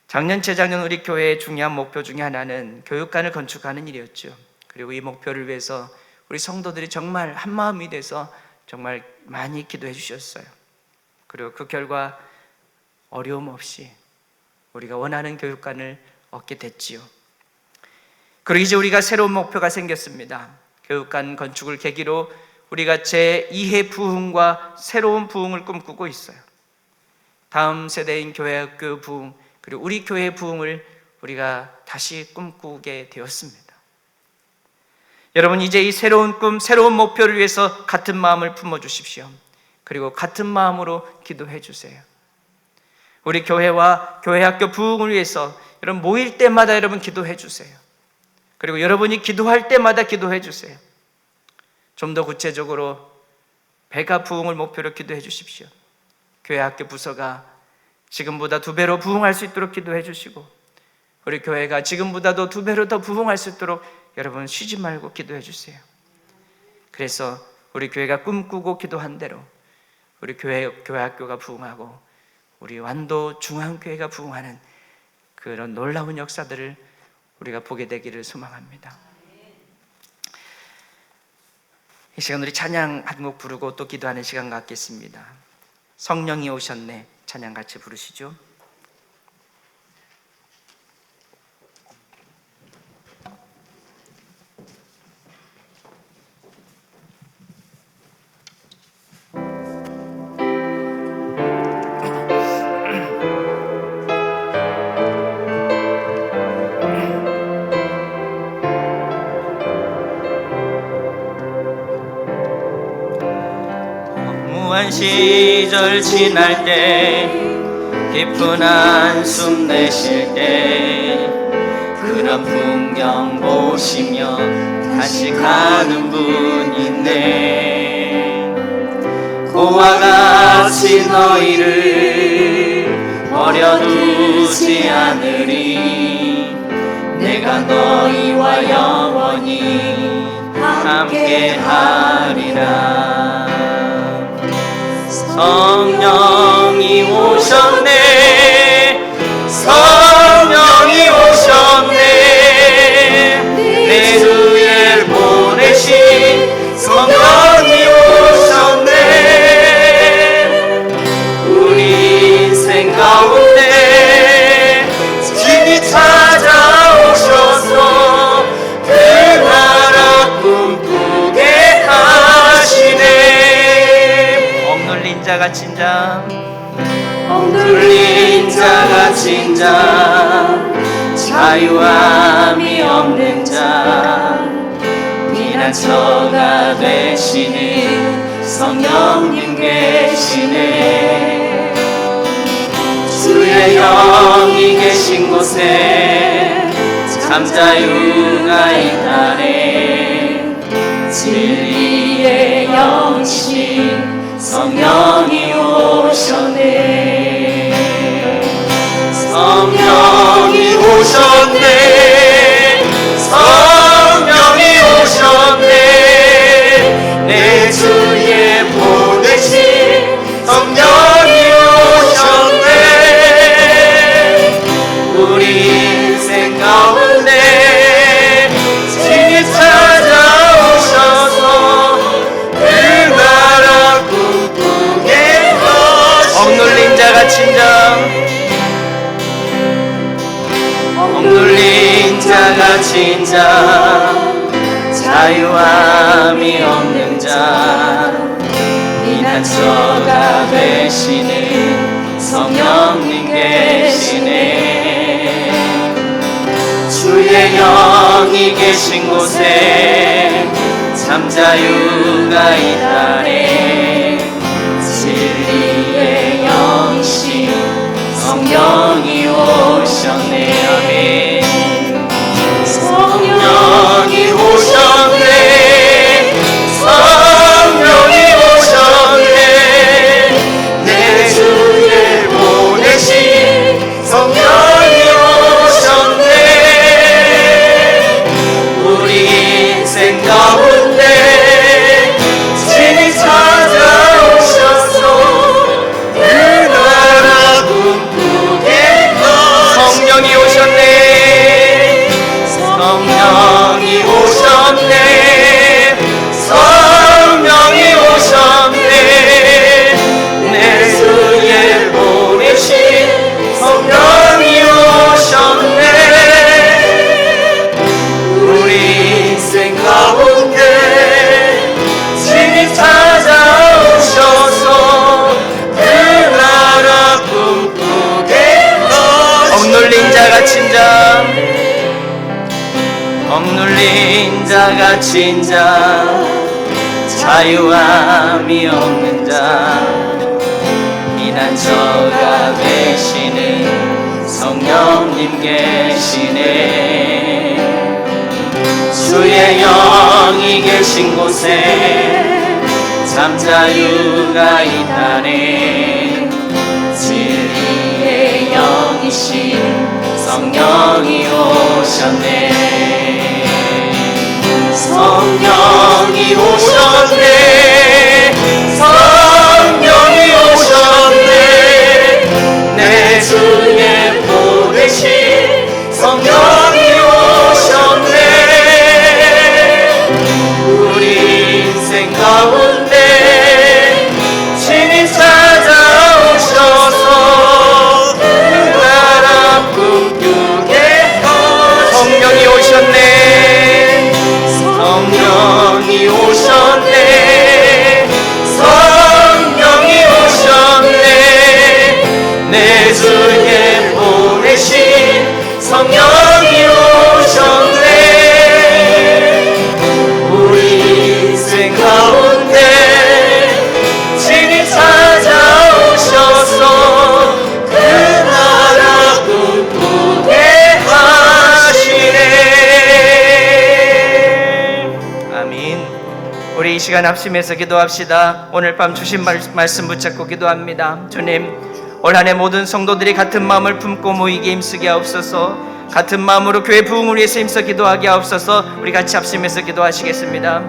작년, 재작년 우리 교회의 중요한 목표 중에 하나는 교육관을 건축하는 일이었죠. 그리고 이 목표를 위해서 우리 성도들이 정말 한 마음이 돼서 정말 많이 기도해 주셨어요. 그리고 그 결과 어려움 없이 우리가 원하는 교육관을 얻게 됐지요. 그리고 이제 우리가 새로운 목표가 생겼습니다. 교육관 건축을 계기로 우리가 제2회 부흥과 새로운 부흥을 꿈꾸고 있어요. 다음 세대인 교회학교 부흥, 그리고 우리 교회 부흥을 우리가 다시 꿈꾸게 되었습니다. 여러분 이제 이 새로운 꿈, 새로운 목표를 위해서 같은 마음을 품어주십시오. 그리고 같은 마음으로 기도해 주세요. 우리 교회와 교회학교 부흥을 위해서 여러분 모일 때마다 여러분 기도해 주세요. 그리고 여러분이 기도할 때마다 기도해 주세요. 좀 더 구체적으로 배가 부흥을 목표로 기도해 주십시오. 교회학교 부서가 지금보다 2배로 부흥할 수 있도록 기도해 주시고, 우리 교회가 지금보다도 2배로 더 부흥할 수 있도록 여러분 쉬지 말고 기도해 주세요. 그래서 우리 교회가 꿈꾸고 기도한 대로 우리 교회학교가 부흥하고 우리 완도 중앙교회가 부흥하는 그런 놀라운 역사들을 우리가 보게 되기를 소망합니다. 이 시간 우리 찬양 한 곡 부르고 또 기도하는 시간 갖겠습니다. 성령이 오셨네 찬양 같이 부르시죠. 시절 지날 때 깊은 한숨 내쉴 때 그런 풍경 보시며 다시 가는 분 있네. 고와 같이 너희를 버려두지 않으리. 내가 너희와 영원히 함께 하리라. 성령이 오셨네, 성령이 오셨네, 내 주에 보내신 성령이 오셨네. 우리 인생 가운데 진히 찾아오셔서 그 나라 꿈꾸게 하시네. 억눌린 자가 진정, 억눌린 자가 진정, 자유함이 없는 자, 피난처가 되시는 성령님 계시네. 주의 영이 계신 곳에 참 자유가 있다네. 진리의 영이신 성령이 오셨네. 성령이 오셨네, 성령이 오셨네, 내 주에 보내신 성령이 오셨네. 우리 인생 가운데 친히 찾아오셔서 그 나라 꿈꾸게 하시네. 억눌린 자가 진정, 억눌린 자가 진정, 자유함이 없는 자, 피난처가 되시는 성령님 계시네. 주의 영이 계신 곳에 참 자유가 있다네. 진리의 영이신 성령이 오셨네. 아멘. 성령이 오셨네, 성령이 오셨네, 내 주에 보내신 성령이 오셨네. 우리 인생 가운데 친히 찾아 갇힌 자 자유함이 없는 자 피난처가 되시는 성령님 계시네. 주의 영이 계신 곳에 잠자유가 있다네. 진리의 영이신 성령이 오셨네. 성령이 오셨네. 성령이 오셨네. 내 주에 보내신 성령이 오셨네. 우리 인생 가운데 친히 찾아오셔서 그 나라 꿈꾸게 성령이 오셨네. 성령이 오셨네. 성령이 오셨네. 내 주에 보내신 성령이 오셨네. 우리 인생 가운데 친히 찾아오셔서 그 나라 꿈꾸게 하시네. 아멘. 우리 이 시간 합심해서 기도합시다. 오늘 밤 주신 말씀 붙잡고 기도합니다. 주님, 올 한 해 모든 성도들이 같은 마음을 품고 모이게 힘쓰게 하옵소서. 같은 마음으로 교회 부흥을 위해서 힘써 기도하게 하옵소서. 우리 같이 합심해서 기도하시겠습니다.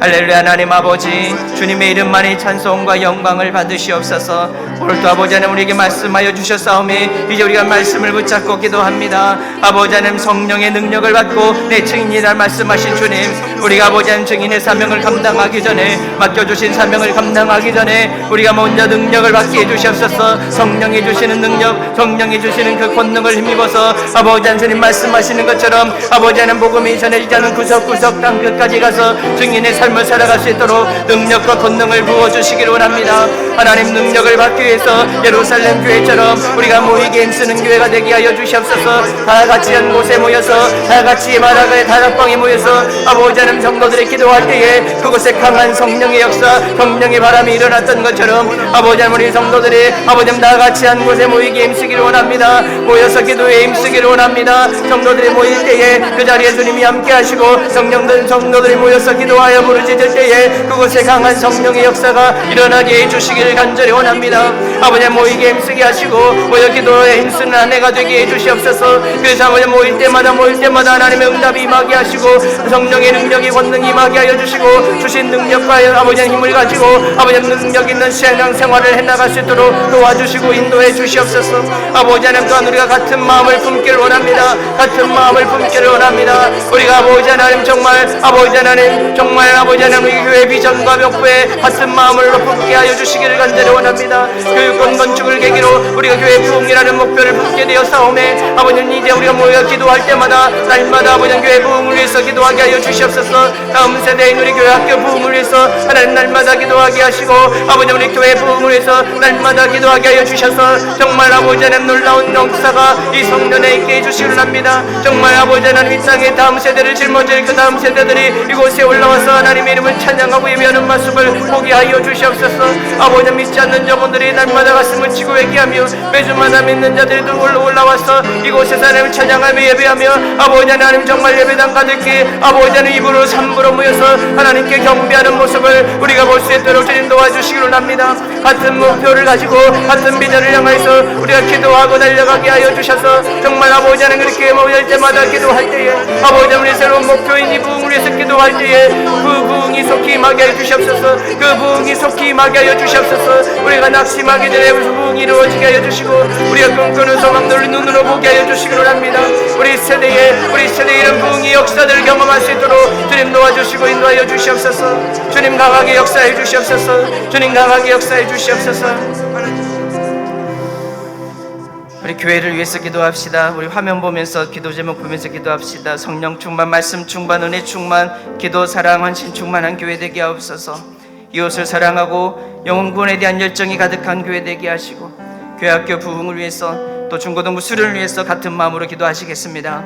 할렐루야. 하나님 아버지, 주님의 이름만이 찬송과 영광을 받으시옵소서. 오늘도 아버지 하나님 우리에게 말씀하여 주셨사오니 이제 우리가 말씀을 붙잡고 기도합니다. 아버지 하나님 성령의 능력을 받고 내 증인이라 말씀하신 주님, 우리가 아버지 하나님 증인의 사명을 감당하기 전에, 맡겨주신 사명을 감당하기 전에 우리가 먼저 능력을 받게 해주시옵소서. 성령이 주시는 능력, 성령이 주시는 그 권능을 힘입어서 아버지 하나님 말씀하시는 것처럼 아버지 하나님 복음이 전해지지 않은 구석구석 땅 끝까지 가서 증인의 삶을 살아갈 수 있도록 능력과 권능을 부어주시기를 원합니다. 하나님 능력을 받기 위해서 예루살렘 교회처럼 우리가 모이게 힘쓰는 교회가 되게 하여 주시옵소서. 다 같이 한 곳에 모여서 다 같이 마라가의 다락방에 모여서 아버지 하나님 성도들이 기도할 때에 그곳에 강한 성령의 역사, 성령의 바람이 일어났던 것처럼 아버지 하나님 우리 성도들이 아버지 하나님 다 같이 한 곳에 모이게 힘쓰기를 원합니다. 모여서 기도에 힘쓰기를 원합니다. 성도들이 모일 때에 그 자리에 주님이 함께 하시고 성도들이 모여서 기도하여 부르짖을 때에 그곳에 강한 성령의 역사가 일어나게 해주시기를 간절히 원합니다. 아버지 모이게 힘쓰게 하시고 모여 기도에 힘쓰는 한 해가 되게 해주시옵소서. 그래서 아버지 모일 때마다 하나님의 응답이 임하게 하시고 성령의 능력이 권능이 임하게 하여 주시고 주신 능력과 아버지 힘을 가지고 아버지 능력 있는 신앙 생활을 해나갈 수 있도록 도와주시고 인도해 주시옵소서. 아버지 하나님 또한 우리가 같은 마음을 품기를 원합니다. 같은 마음을 품기를 원합니다. 우리가 아버지 하나님 정말 아버지 하나님 정말 아버지 하나님 우리 교회 비전과 목표에 같은 마음으로 품게 하여 주시기를 간절히 원합니다. 교육권 건축을 계기로 우리가 교회 부흥이라는 목표를 품게 되었사오매 아버지는 이제 우리가 모여 기도할 때마다 날마다 아버지 교회 부흥을 위해서 기도하게 하여 주시옵소서. 다음 세대인 우리 교회 학교 부흥을 위해서 하나님 날마다 기도하게 하시고 아버지 우리 교회 부흥을 위해서 날마다 기도하게 하여 주셔서 정말 아버지 하나님 놀라운 역사가 이 성전에 있게 해주시기를 합니다. 정말 아버지 하나님 이 땅의 다음 세대를 짊어질 그 다음 세대들이 이곳에 올라와서 하나님의 이름을 찬양하고 예배하는 모습을 보게 하여 주시옵소서. 아버지 믿지 않는 자분들이 날마다 가슴을 치고 회개하며 매주마다 믿는 자들도 올라와서 이곳에서 하나님을 찬양하며 예배하며 아버지 하나님 정말 예배당 가득히 아버지 하나님 입으로 삼부로 모여서 하나님께 경배하는 모습을 우리가 볼 수 있도록 주님 도와주시기를 합니다. 같은 목표를 가지고 같은 비전을 향해서 우리가 기도하고 달려가게 하여 주셔서 정말 아버지 하나님 그렇게 모일 때마다 기도할 때에 아버지 하나님 새로운 목표인 이 부흥을 위해서 기도할 때에 그 부흥이 속히 임하게 하여 주시옵소서. 그 부흥이 속히 임하게 하여 주시옵소서. 우리가 낙심하기 전에 부흥이 이루어지게 하여 주시고 우리가 꿈꾸는 소망들을 눈으로 보게 하여 주시기를 합니다. 우리 세대에 이런 부흥의 역사들을 경험할 수 있도록 주님 도와주시고 인도하여 주시옵소서. 주님 강하게 역사해 주시옵소서. 주님 강하게 역사해 주시옵소서. 우리 교회를 위해서 기도합시다. 우리 화면 보면서 기도 제목 보면서 기도합시다. 성령 충만, 말씀 충만, 은혜 충만, 기도, 사랑, 헌신 충만한 교회 되게 하옵소서. 이웃을 사랑하고 영혼 구원에 대한 열정이 가득한 교회 되게 하시고 교회 학교 부흥을 위해서 또 중고등부 수련을 위해서 같은 마음으로 기도하시겠습니다.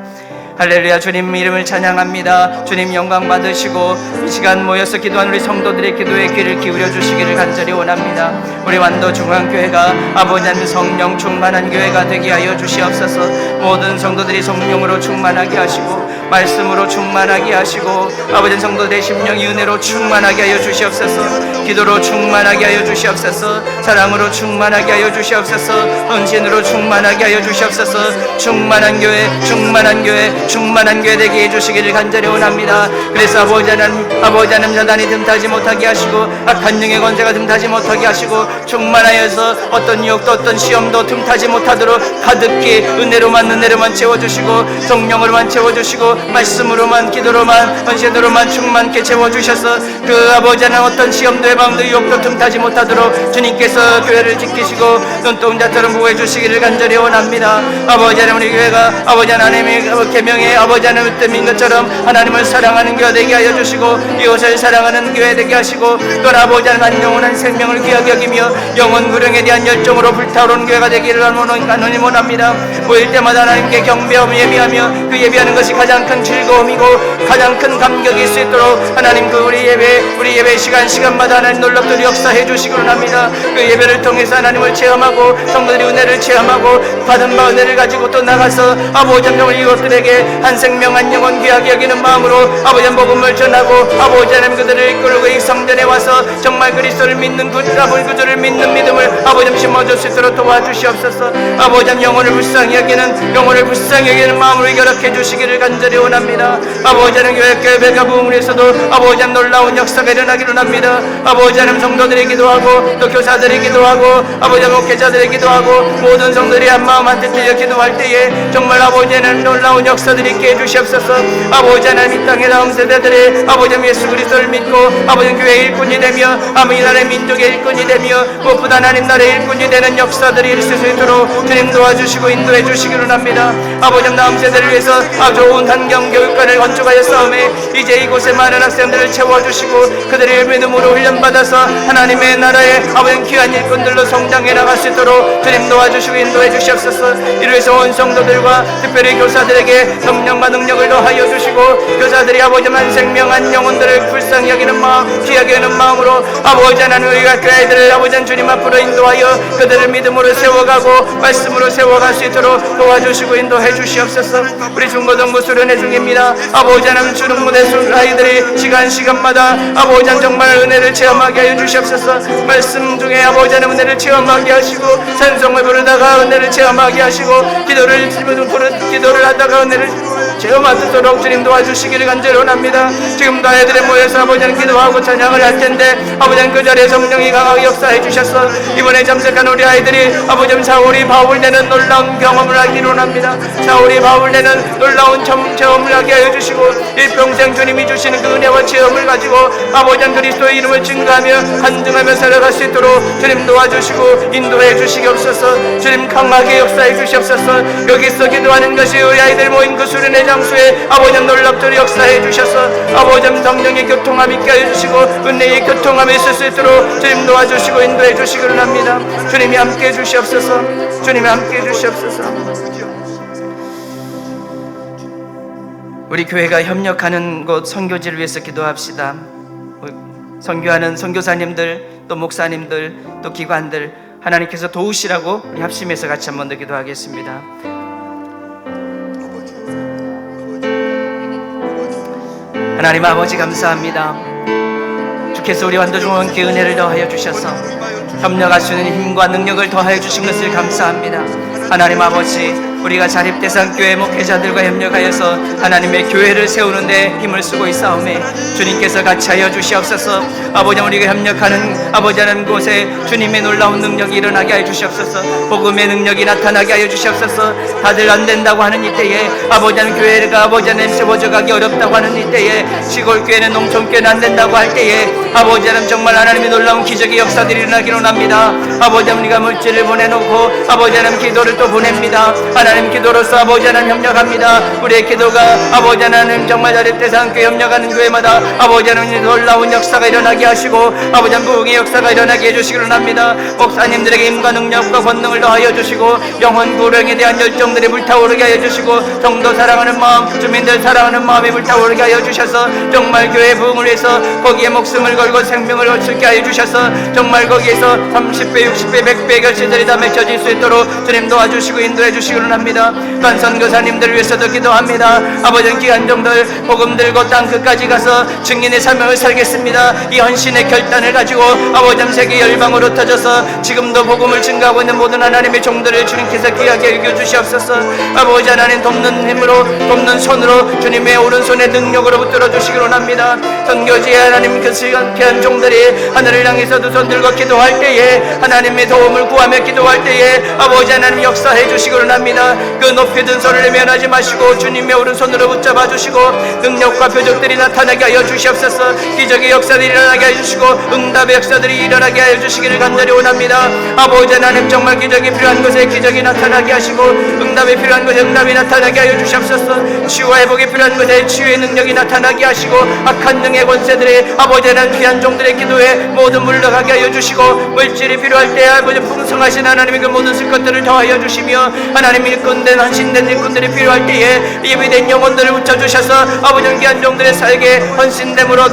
할렐루야. 주님 이름을 찬양합니다. 주님 영광 받으시고 이 시간 모여서 기도한 우리 성도들의 기도에 귀를 기울여 주시기를 간절히 원합니다. 우리 완도 중앙교회가 아버지 하나님 성령 충만한 교회가 되게 하여 주시옵소서. 모든 성도들이 성령으로 충만하게 하시고 말씀으로 충만하게 하시고 아버지 성도들의 심령이 은혜로 충만하게 하여 주시옵소서. 기도로 충만하게 하여 주시옵소서. 사랑으로 충만하게 하여 주시옵소서. 헌신으로 충만하게 하여 주시옵소서. 충만한 교회, 충만한 교회, 충만한 교회 되게 해주시기를 간절히 원합니다. 그래서 아버지 하나님 사단이 틈타지 못하게 하시고 악한 영의 권세가 틈타지 못하게 하시고 충만하여서 어떤 유혹도 어떤 시험도 틈타지 못하도록 가득히 은혜로만 채워주시고 성령으로만 채워주시고 말씀으로만 기도로만 헌신으로만 충만케 채워주셔서 그 아버지 하나님 어떤 시험도 해방도 유혹도 틈타지 못하도록 주님께서 교회를 지키시고 눈떠온 자처럼 보호해 주시기를 간절히 원합니다. 아버지 하나님 우리 교회가 아버지 하나님의 계명에 아버지 하나님의 뜻인 것처럼 하나님을 사랑하는 교회 되게 하여 주시고 이웃을 사랑하는 교회 되게 하시고 또 아버지 하나님 영원한 생명을 귀하게 여기며 영원 구령에 대한 열정으로 불타오르는 교회가 되기를 간절히 원합니다. 모일 때마다 하나님께 경배하며 예배하며 그 예배하는 것이 가장 큰 즐거움이고 가장 큰 감격일 수 있도록 하나님 그 우리 예배 시간마다 하나님 놀랍도록 역사해 주시기를 합니다. 그 예배를 통해서 하나님을 체험하고 성도들이 은혜를 체험하고 받은 바 은혜를 가지고 또 나가서 아버지 하나님 이것들에게 한 생명 한 영혼 귀하게 여기는 마음으로 아버지 하나님 복음을 전하고 아버지 하나님 그들을 이끌고 이 성전에 와서 정말 그리스도를 믿는 그들을 믿는 믿음을 아버지 하나님 심어줄 수 있도록 도와주시옵소서. 아버지 하나님 영혼을 불쌍히 여기는 마음으로 결합해 주시기를 간절히 원합니다. 아버지 하나님 교회가 부흥에서도 아버지 하나님 놀라운 역사가 일어나기를 합니다. 아버지 하나님 성도들이 기도하고 또 교사들이 기도하고 아버지 하나님 목회자들이 기도하고 모든 성도들이 한마음 한뜻 기도할 때에 정말 아버지 하나님 놀라운 역사들이 있게 해주시옵소서. 아버지 하나님 이 땅의 다음 세대들이 아버지 하나님 예수 그리스도를 믿고 아버지 하나님 교회의 일꾼이 되며 아버지 나라의 민족의 일꾼이 되며 무엇보다 하나님 나라의 일꾼이 되는 역사들이 있을 수 있도록 주님 도와주시고 인도해 주시기를 합니다. 아버지 하나님 다음 세대를 위해서 좋은 환경 교육관을 건축하여 싸움에 이제 이곳에 많은 학생들을 채워주시고 그들의 믿음으로 훈련받아서 하나님의 나라의 아버지 귀한 일꾼들로 성장해 나갈 수 있도록 주님 도와주시고 인도해 주시옵소서. 이를 위해서 온 성도들과 특별히 교사들에게 성령과 능력을 더하여 주시고 교사들이 아버지 한 생명 한 영혼들을 불쌍히 여기는 마음 귀하게 여기는 마음으로 아버지 하나님 우리가 그 아이들을 아버지 주님 앞으로 인도하여 그들을 믿음으로 세워가고 말씀으로 세워갈 수 있도록 도와주시고 인도해 주시옵소서. 우리 중고등부 수련회 중입니다. 아버지 하나님 주는 무대 아이들이 시간마다 아버지 하나님 정말 은혜를 체험하게 하여 주시옵소서. 말씀 중에 아버지 하나님 은혜를 체험하게 하시고 찬송을 부르다가 은혜를 체험하게 하시고 기도를 하다가 은혜를 체험하도록 주님 도와주시기를 간절히 원합니다. 지금도 아이들이 모여서 아버지 하나님 기도하고 찬양을 할 텐데 아버지 하나님 그 자리에 성령이 강하게 역사해 주셔서 이번에 참석한 우리 아이들이 아버지 하나님 사울이 바울 내는 놀라운 경험을 하기를 원합니다. 사울이 바울 내는 놀라운 체험을 하게 하여 주시고 일평생 주님이 주시는 그 은혜와 체험을 가지고 아버지 하나님 그리스도의 이름을 증거하며 간증하며 살아갈 수 있도록 주님 도와주시고 인도해 주시옵소서. 주님 강하게 역사해 주시옵소서. 여기서 기도하는 것이 우리 아이들 모인 그 수련회 장소에 아버지 하나님 놀랍도록 역사해 주셔서 아버지 하나님 성령의 교통함 있게 하여 주시고 은혜의 교통함이 있을 수 있도록 주님 도와주시고 인도해 주시기를 합니다. 주님이 함께 해 주시옵소서. 주님이 함께 해 주시옵소서. 우리 교회가 협력하는 곳 선교지를 위해서 기도합시다. 선교하는 선교사님들 또 목사님들 또 기관들 하나님께서 도우시라고 우리 합심해서 같이 한번 더 기도하겠습니다. 하나님 아버지 감사합니다. 주께서 우리 완도중앙교회 은혜를 더하여 주셔서 협력할 수 있는 힘과 능력을 더하여 주신 것을 감사합니다. 하나님 아버지 우리가 자립대상교회 목회자들과 협력하여서 하나님의 교회를 세우는 데 힘을 쓰고 있사오매 주님께서 같이 하여 주시옵소서. 아버지 우리가 협력하는 아버지 하는 곳에 주님의 놀라운 능력이 일어나게 하여 주시옵소서. 복음의 능력이 나타나게 하여 주시옵소서. 다들 안 된다고 하는 이때에 아버지 하는 교회가 아버지 하는 세워져가기 어렵다고 하는 이때에 시골교회는 농촌교회는 안 된다고 할 때에 아버지 하나님 정말 하나님의 놀라운 기적의 역사들이 일어나기를 원합니다. 아버지 하나님 우리가 물질을 보내놓고 아버지 하나님 기도를 또 보냅니다. 하나님 하나님 기도로서 아버지 하나님 협력합니다. 우리의 기도가 아버지 하나님 정말 자립돼서 함께 협력하는 교회마다 아버지 하나님 놀라운 역사가 일어나게 하시고 아버지 하나님 부흥의 역사가 일어나게 해주시기를 합니다. 목사님들에게 힘과 능력과 권능을 더하여 주시고 영혼 구령에 대한 열정들이 불타오르게 하여 주시고 성도 사랑하는 마음, 주민들 사랑하는 마음이 불타오르게 하여 주셔서 정말 교회 부흥을 위해서 거기에 목숨을 걸고 생명을 걸게 하여 주셔서 정말 거기에서 30배, 60배, 100배 결실들이 다 맺혀질 수 있도록 주님 도와주시고 인도해 주시기를 합니다. 또한 선교사님들을 위해서도 기도합니다. 아버지 기관종들 복음 들고 땅 끝까지 가서 증인의 사명을 살겠습니다. 이 헌신의 결단을 가지고 아버지 세계 열방으로 터져서 지금도 복음을 증가하고 있는 모든 하나님의 종들을 주님께서 귀하게 여겨 주시옵소서. 아버지 하나님 돕는 힘으로 돕는 손으로 주님의 오른손의 능력으로 붙들어 주시기로 합니다. 선교지에 하나님 그 귀한 종들이 하늘을 향해서 두 손 들고 기도할 때에 하나님의 도움을 구하며 기도할 때에 아버지 하나님 역사해 주시기로 합니다. 그 높이 든 손을 내면하지 마시고 주님의 오른손으로 붙잡아 주시고 능력과 표적들이 나타나게 하여 주시옵소서. 기적의 역사들이 일어나게 하여 주시고 응답의 역사들이 일어나게 하여 주시기를 간절히 원합니다. 아버지 하나님 정말 기적이 필요한 곳에 기적이 나타나게 하시고 응답이 필요한 곳에 응답이 나타나게 하여 주시옵소서. 치유와 회복이 필요한 곳에 치유의 능력이 나타나게 하시고 악한 영의 권세들이 아버지 하나님 귀한 종들의 기도에 모두 물러가게 하여 주시고 물질이 필요할 때 아버지 풍성하신 하나님의 그 모든 쓸 것들을 더하여 주시며 하나님 일꾼된 헌신된 일꾼들이 필요할 때에 예비된 영혼들을 붙여주셔서 아버지 귀한 종들의 살게 헌신됨으로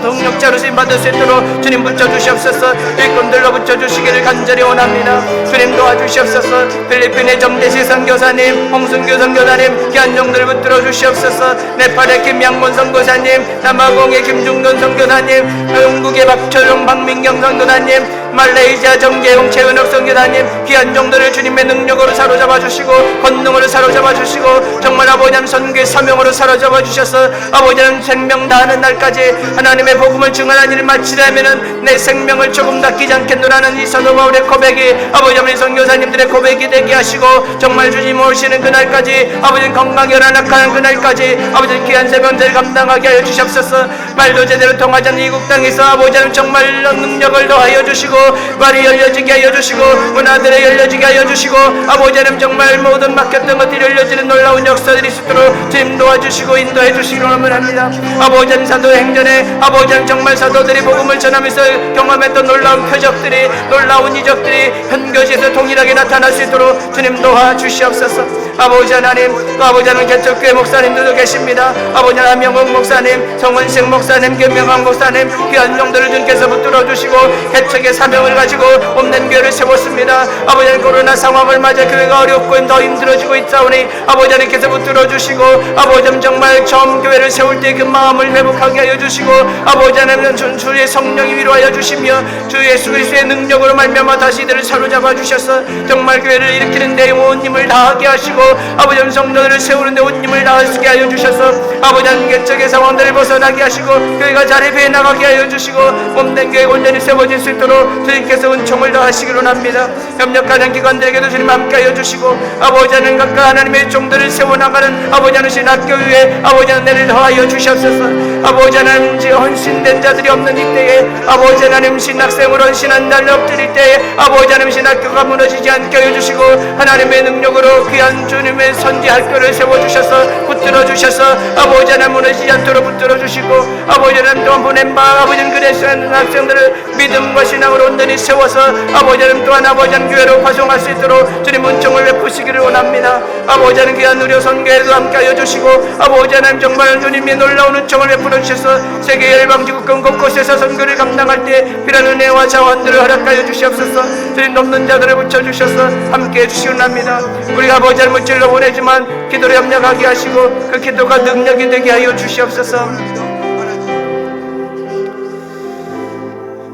동력자로 쓰임받을 수 있도록 주님 붙여주시옵소서. 일꾼들로 붙여주시기를 간절히 원합니다. 주님 도와주시옵소서. 필리핀의 정대시 선교사님, 홍순규 선교사님 귀한 종들을 붙들어 주시옵소서. 네팔의 김양곤 선교사님, 남아공의 김중돈 선교사님, 영국의 박철용 박민경 선교사님, 말레이시아 정계용 최은혁 선교사님 귀한 종들을 주님의 능력으로 사로잡아 주시고 권능으로 사로잡아 주시고 정말 아버지 하나님 선교의 사명으로 사로잡아 주셔서 아버지 하나님 생명 다하는 날까지 하나님의 복음을 증언하는 일을 마치려면은 내 생명을 조금 닦이지 않겠노라는 이 사도 바울의 고백이 아버지 하나님 선교사님들의 고백이 되게 하시고 정말 주님 오시는 그날까지 아버지 건강히 열안악하는 그날까지 아버지 귀한 세명들을 감당하게 하여 주시옵소서. 말도 제대로 통하지 않는 이국 땅에서 아버지 하나님 정말 능력을 더하여 주시고 말이 열려지게 하여 주시고 문화들이 열려지게 하여 주시고 아버지 하나님 정말 모든 막혔던 것들이 열려지는 놀라운 역사들이 있도록 주님 도와주시고 인도해 주시기로 합니다. 아버지 하나님 사도행전에 아버지 하나님 정말 사도들이 복음을 전하면서 경험했던 놀라운 표적들이 놀라운 이적들이 현교지에서 동일하게 나타날 수 있도록 주님 도와주시옵소서. 아버지 하나님 또 아버지 하나님 개척교회 목사님들도 계십니다. 아버지 하나님 명흥 목사님, 정원식 목사님, 김명환 목사님 귀한 종들을 주님께서 붙들어 주시고 개척의 사명을 가지고 없는 교회를 세웠습니다. 아버지 하나님 코로나 상황을 맞아 교회가 어렵고 더 힘들어지고 있사오니 아버지 하나님께서 붙들어 주시고 아버지 하나님 정말 처음 교회를 세울 때 그 마음을 회복하게 하여 주시고 아버지 하나님 주의 성령이 위로하여 주시며 주 예수 그리스도의 능력으로 말미암아 다시 이들을 사로잡아 주셔서 정말 교회를 일으키는 데 온 힘을 다하게 하시고 아버지 하나님 성도들을 세우는 데 온 힘을 다하게 하여 주셔서 아버지 하나님 개척의 상황들을 벗어나게 하시고 교회가 자립해 나가게 하여 주시고 몸된 교회 온전히 세워질 수 있도록 주님께서 은총을 더하시기로 합니다. 협력하는 기관들에게도 주님 함께하여 주시고 아버지 하나님 각각 하나님의 종들을 세워나가는 아버지 하나님 학교 위에 아버지 하나님을 더하여 주시옵소서. 아버지 하나님 헌신된 자들이 없는 이때에 아버지 하나님 신학생으로 헌신한 자를 엎드릴 때에 아버지 하나님 신학교가 무너지지 않게 하여 주시고 하나님의 능력으로 귀한 주님의 선지 학교를 세워주셔서 붙들어 주셔서 아버지 하나님 무너지지 않도록 붙들어 주시고 아버지 하나님 또한 보낸 바 아버지 하나님 그대한 학생들을 믿음과 신앙으로 온전히 세워서 아버지 하나님 또한 아버지 하나님 교회로 파송할 수 있도록 주님 은총을 베푸시기를 원합니다. 아버지 하나님 귀한 우리 선교회도 함께하여 주시고 아버지 하나님 정말 주님의 놀라운 은총을 베풀어 주셔서 세계 열방지국 곳곳에서 선교를 감당할 때 필요한 은혜와 자원들을 허락하여 주시옵소서. 주님 돕는 자들을 붙여주셔서 함께해 주시기 합니다. 우리가 아버지 하나님 물질로 보내지만 기도를 협력하게 하시고 그 기도가 능력이 되게 하여 주시옵소서.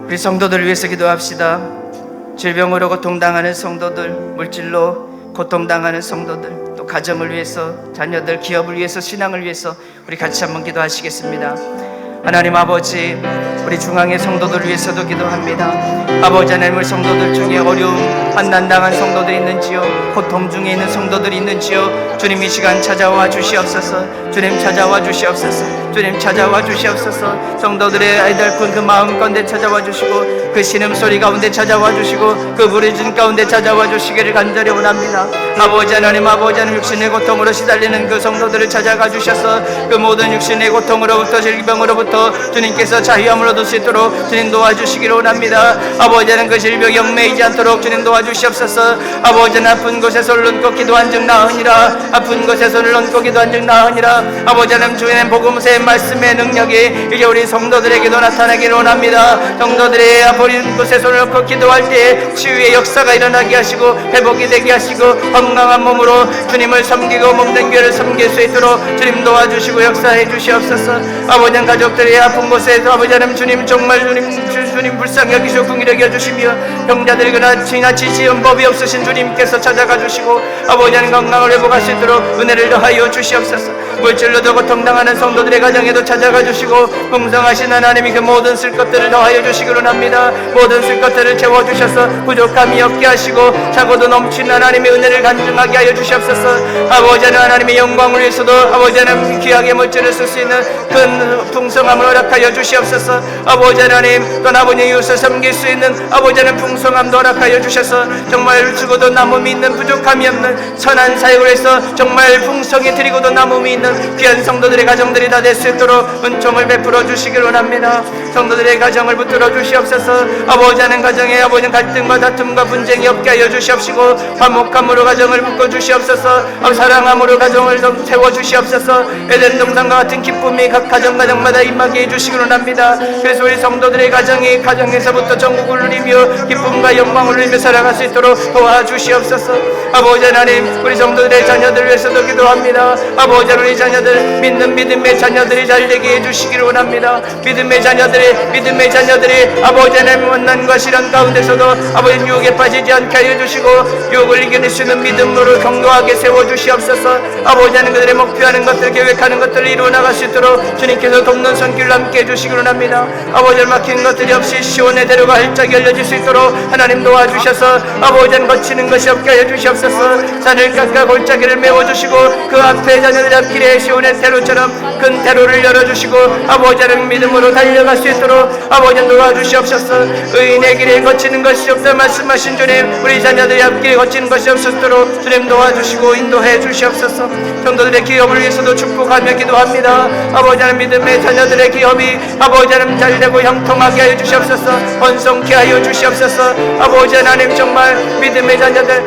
우리 성도들을 위해서 기도합시다. 질병으로 고통당하는 성도들, 물질로 고통당하는 성도들, 또 가정을 위해서, 자녀들, 기업을 위해서, 신앙을 위해서 우리 같이 한번 기도하시겠습니다. 하나님 아버지, 우리 중앙의 성도들을 위해서도 기도합니다. 아버지 하나님, 우리 성도들 중에 어려움 환난당한 성도들이 있는지요, 고통 중에 있는 성도들이 있는지요, 주님 이 시간 찾아와 주시옵소서. 주님 찾아와 주시옵소서. 주님 찾아와 주시옵소서. 성도들의 아이달픈 그 마음 가운데 찾아와 주시고, 그 신음소리 가운데 찾아와 주시고, 그 부르짖음 가운데 찾아와 주시기를 간절히 원합니다. 아버지 하나님, 아버지 하나님, 육신의 고통으로 시달리는 그 성도들을 찾아가 주셔서 그 모든 육신의 고통으로부터 질병으로부터 주님께서 자유함을 얻을 수 있도록 주님 도와주시기를 원합니다. 아버지 하나님, 그 질병이 얽매이지 않도록 주님 도와주시옵소서. 아버지 하나님, 아픈 곳에서 얹고 기도한 즉 나으니라. 아픈 곳에서 얹고 기도한 즉 나으니라. 아버지 하나님, 주님의 복음의 말씀의 능력이 이제 우리 성도들에게도 나타나기를 원합니다. 성도들의 아픈 곳에서 얹고 기도할 때 치유의 역사가 일어나게 하시고 회복이 되게 하시고 건강한 몸으로 주님을 섬기고 몸된 교회를 섬길 수 있도록 주님 도와주시고 역사해 주시옵소서. 아버지 하나님, 가족들의 아픈 곳에서 아버지 하나님, 주님 정말 주님 불쌍히 여기시고 긍휼히 여겨주시며 병자들이 그나 지나치 지은 법이 없으신 주님께서 찾아가 주시고 아버지 하나님, 건강을 회복할 수 있도록 은혜를 더하여 주시옵소서. 물질로도 고통당하는 성도들의 가정에도 찾아가 주시고 풍성하신 하나님이 그 모든 쓸 것들을 더하여 주시기로 합니다. 모든 쓸 것들을 채워주셔서 부족함이 없게 하시고 차고도 넘치는 하나님의 은혜를 간증하게 하여 주시옵소서. 아버지 하나님의 영광을 위해서도 아버지 하나님 귀하게 물질을 쓸 수 있는 큰 풍성함을 허락하여 주시옵소서. 아버지 하나님, 또 아버지 이웃을 섬길 수 있는 아버지 하나님 풍성함도 허락하여 주셔서 정말 주고도 남음이 있는 부족함이 없는 선한 사역을 해서 정말 풍성히 드리고도 남음이 있는 귀한 성도들의 가정들이 다 될 수 있도록 은총을 베풀어 주시기를 원합니다. 성도들의 가정을 붙들어 주시옵소서. 아버지 하나님, 가정에 아버지 갈등과 다툼과 분쟁이 없게 하여 주시옵시고 화목함으로 가정을 묶어 주시옵소서. 사랑함으로 가정을 세워 주시옵소서. 에덴 동산과 같은 기쁨이 각 가정마다 임하게 해주시기로 합니다. 그래서 우리 성도들의 가정에서부터 전국을 누리며 기쁨과 영광을 누리며 살아갈 수 있도록 도와주시옵소서. 아버지 하나님, 우리 성도들의 자녀들을 위해서도 기도합니다. 아버지 하나님, 우리 자녀들 믿는 믿음의 자녀들이 잘되게 해주시기를 원합니다. 믿음의 자녀들이 아버지 하나님 원난과 시련 가운데서도 아버지 유혹에 빠지지 않게 하여 주시고 유혹을 이겨낼 수 있는 믿음으로 견고하게 세워주시옵소서. 아버지 하나님, 그들의 목표하는 것들, 계획하는 것들을 이루어 나갈 수 있도록 주님께서 돕는 손길로 함께 해주시기로 합니다. 아버지 막힌 것들이 없이 시온의 대로가 활짝이 열려질 수 있도록 하나님 도와주셔서 아버지 하나님, 거치는 것이 없게 하여 주시옵소서. 산을 깎아 골짜기를 메워주시고 그 앞에 자녀들 앞길에 시온의 대로처럼 큰 대로를 열어주시고 아버지 하나님 믿음으로 달려갈 수 있도록 아버지 하나님 도와주시옵소서. 의인의 길에 거치는 것이 없다 말씀하신 주님, 우리 자녀들의 앞길에 거치는 것이 없었도록 주님 도와주시고 인도해 주시옵소서. 성도들의 기업을 위해서도 축복하며 기도합니다. 아버지 하나님, 믿음의 자녀들의 기업이 아버지 하나님 잘되고 형통하게 하여 주시옵소서. 번성케 하여 주시옵소서. 아버지 하나님, 정말 믿음의 자녀들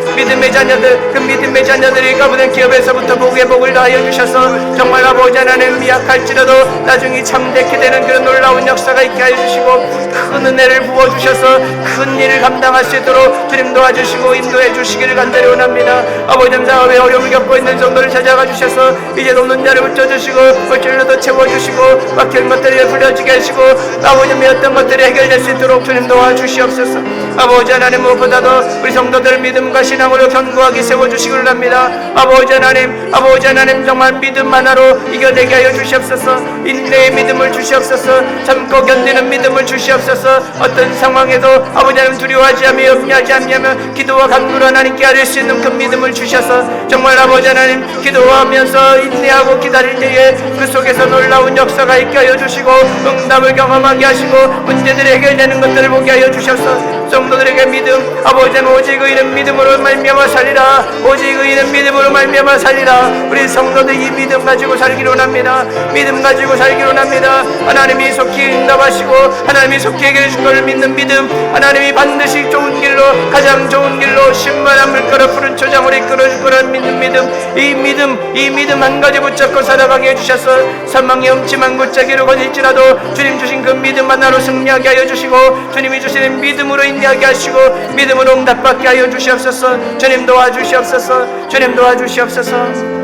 그 믿음의 자녀들이 가보된 기업에서부터 복의 복을 다하여 주셔서 정말 아버지 하나님 미약할지라도 나중에 참되게 되는 그런 놀라운 역사가 있게 하여 주시고 큰 은혜를 부어주셔서 큰 일을 감당할 수 있도록 주님 도와주시고 인도해 주시기를 간절히 원합니다. 아버지 하나님, 사업에 어려움을 겪고 있는 성도를 찾아가 주셔서 이제 돕는 자를 붙여주시고 물질로도 채워주시고 막힌 것들을 풀려지게 하시고 아버지 하나님, 어떤 것들이 해결될 수 있도록 주님 도와주시옵소서. 아버지 하나님, 무엇보다도 우리 성도들 믿음과 신앙으로 견고하게 세워주시기를 합니다. 아버지 하나님, 정말 믿음 하나로 이겨내게 하여 주시옵소서. 인내의 믿음을 주시옵소서. 참고 견디는 믿음을 주시옵소서. 어떤 상황에도 아버지 하나님 두려워하지 않으며 염려하지 않으며 기도와 간구로 하나님께 아뢰 수 있는 그 믿음을 주셔서 정말 아버지 하나님, 기도하면서 인내하고 기다릴 때에 그 속에서 놀라운 역사가 있게 하여 주시고 응답을 경험하게 하시고 문제들이 해결되는 것들을 보게 하여 주셔서 성도들에게 믿음, 아버지 하나님, 오직 의인은 믿음으로 말미암아 살리라. 오직 의인은 믿음으로 말미암아 살리라. 우리 성도들 이 믿음 가지고 살기로 합니다. 믿음 가지고 살기로 합니다. 하나님이 속히 응답하시고 하나님이 속히 해결해 줄 것을 믿는 믿음, 하나님이 반드시 좋은 길로, 가장 좋은 길로 신만한 물가로 푸른 초장으로 이끌어줄 거라는 믿는 믿음, 이 믿음 한 가지 붙잡고 살아가게 해주셔서 사망의 엄침한 골짜기로 거닐지라도 주님 주신 그 믿음 하나로 승리하게 하여 주시고 주님이 주시는 믿음으로 인내하게 하시고 믿음으로 응답받게 하여 주시옵소서. 주님 도와주시옵소서. 주님 도와주시옵소서.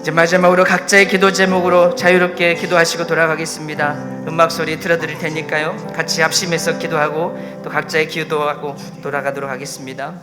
이제 마지막으로 각자의 기도 제목으로 자유롭게 기도하시고 돌아가겠습니다. 음악 소리 틀어드릴 테니까요, 같이 합심해서 기도하고 또 각자의 기도하고 돌아가도록 하겠습니다.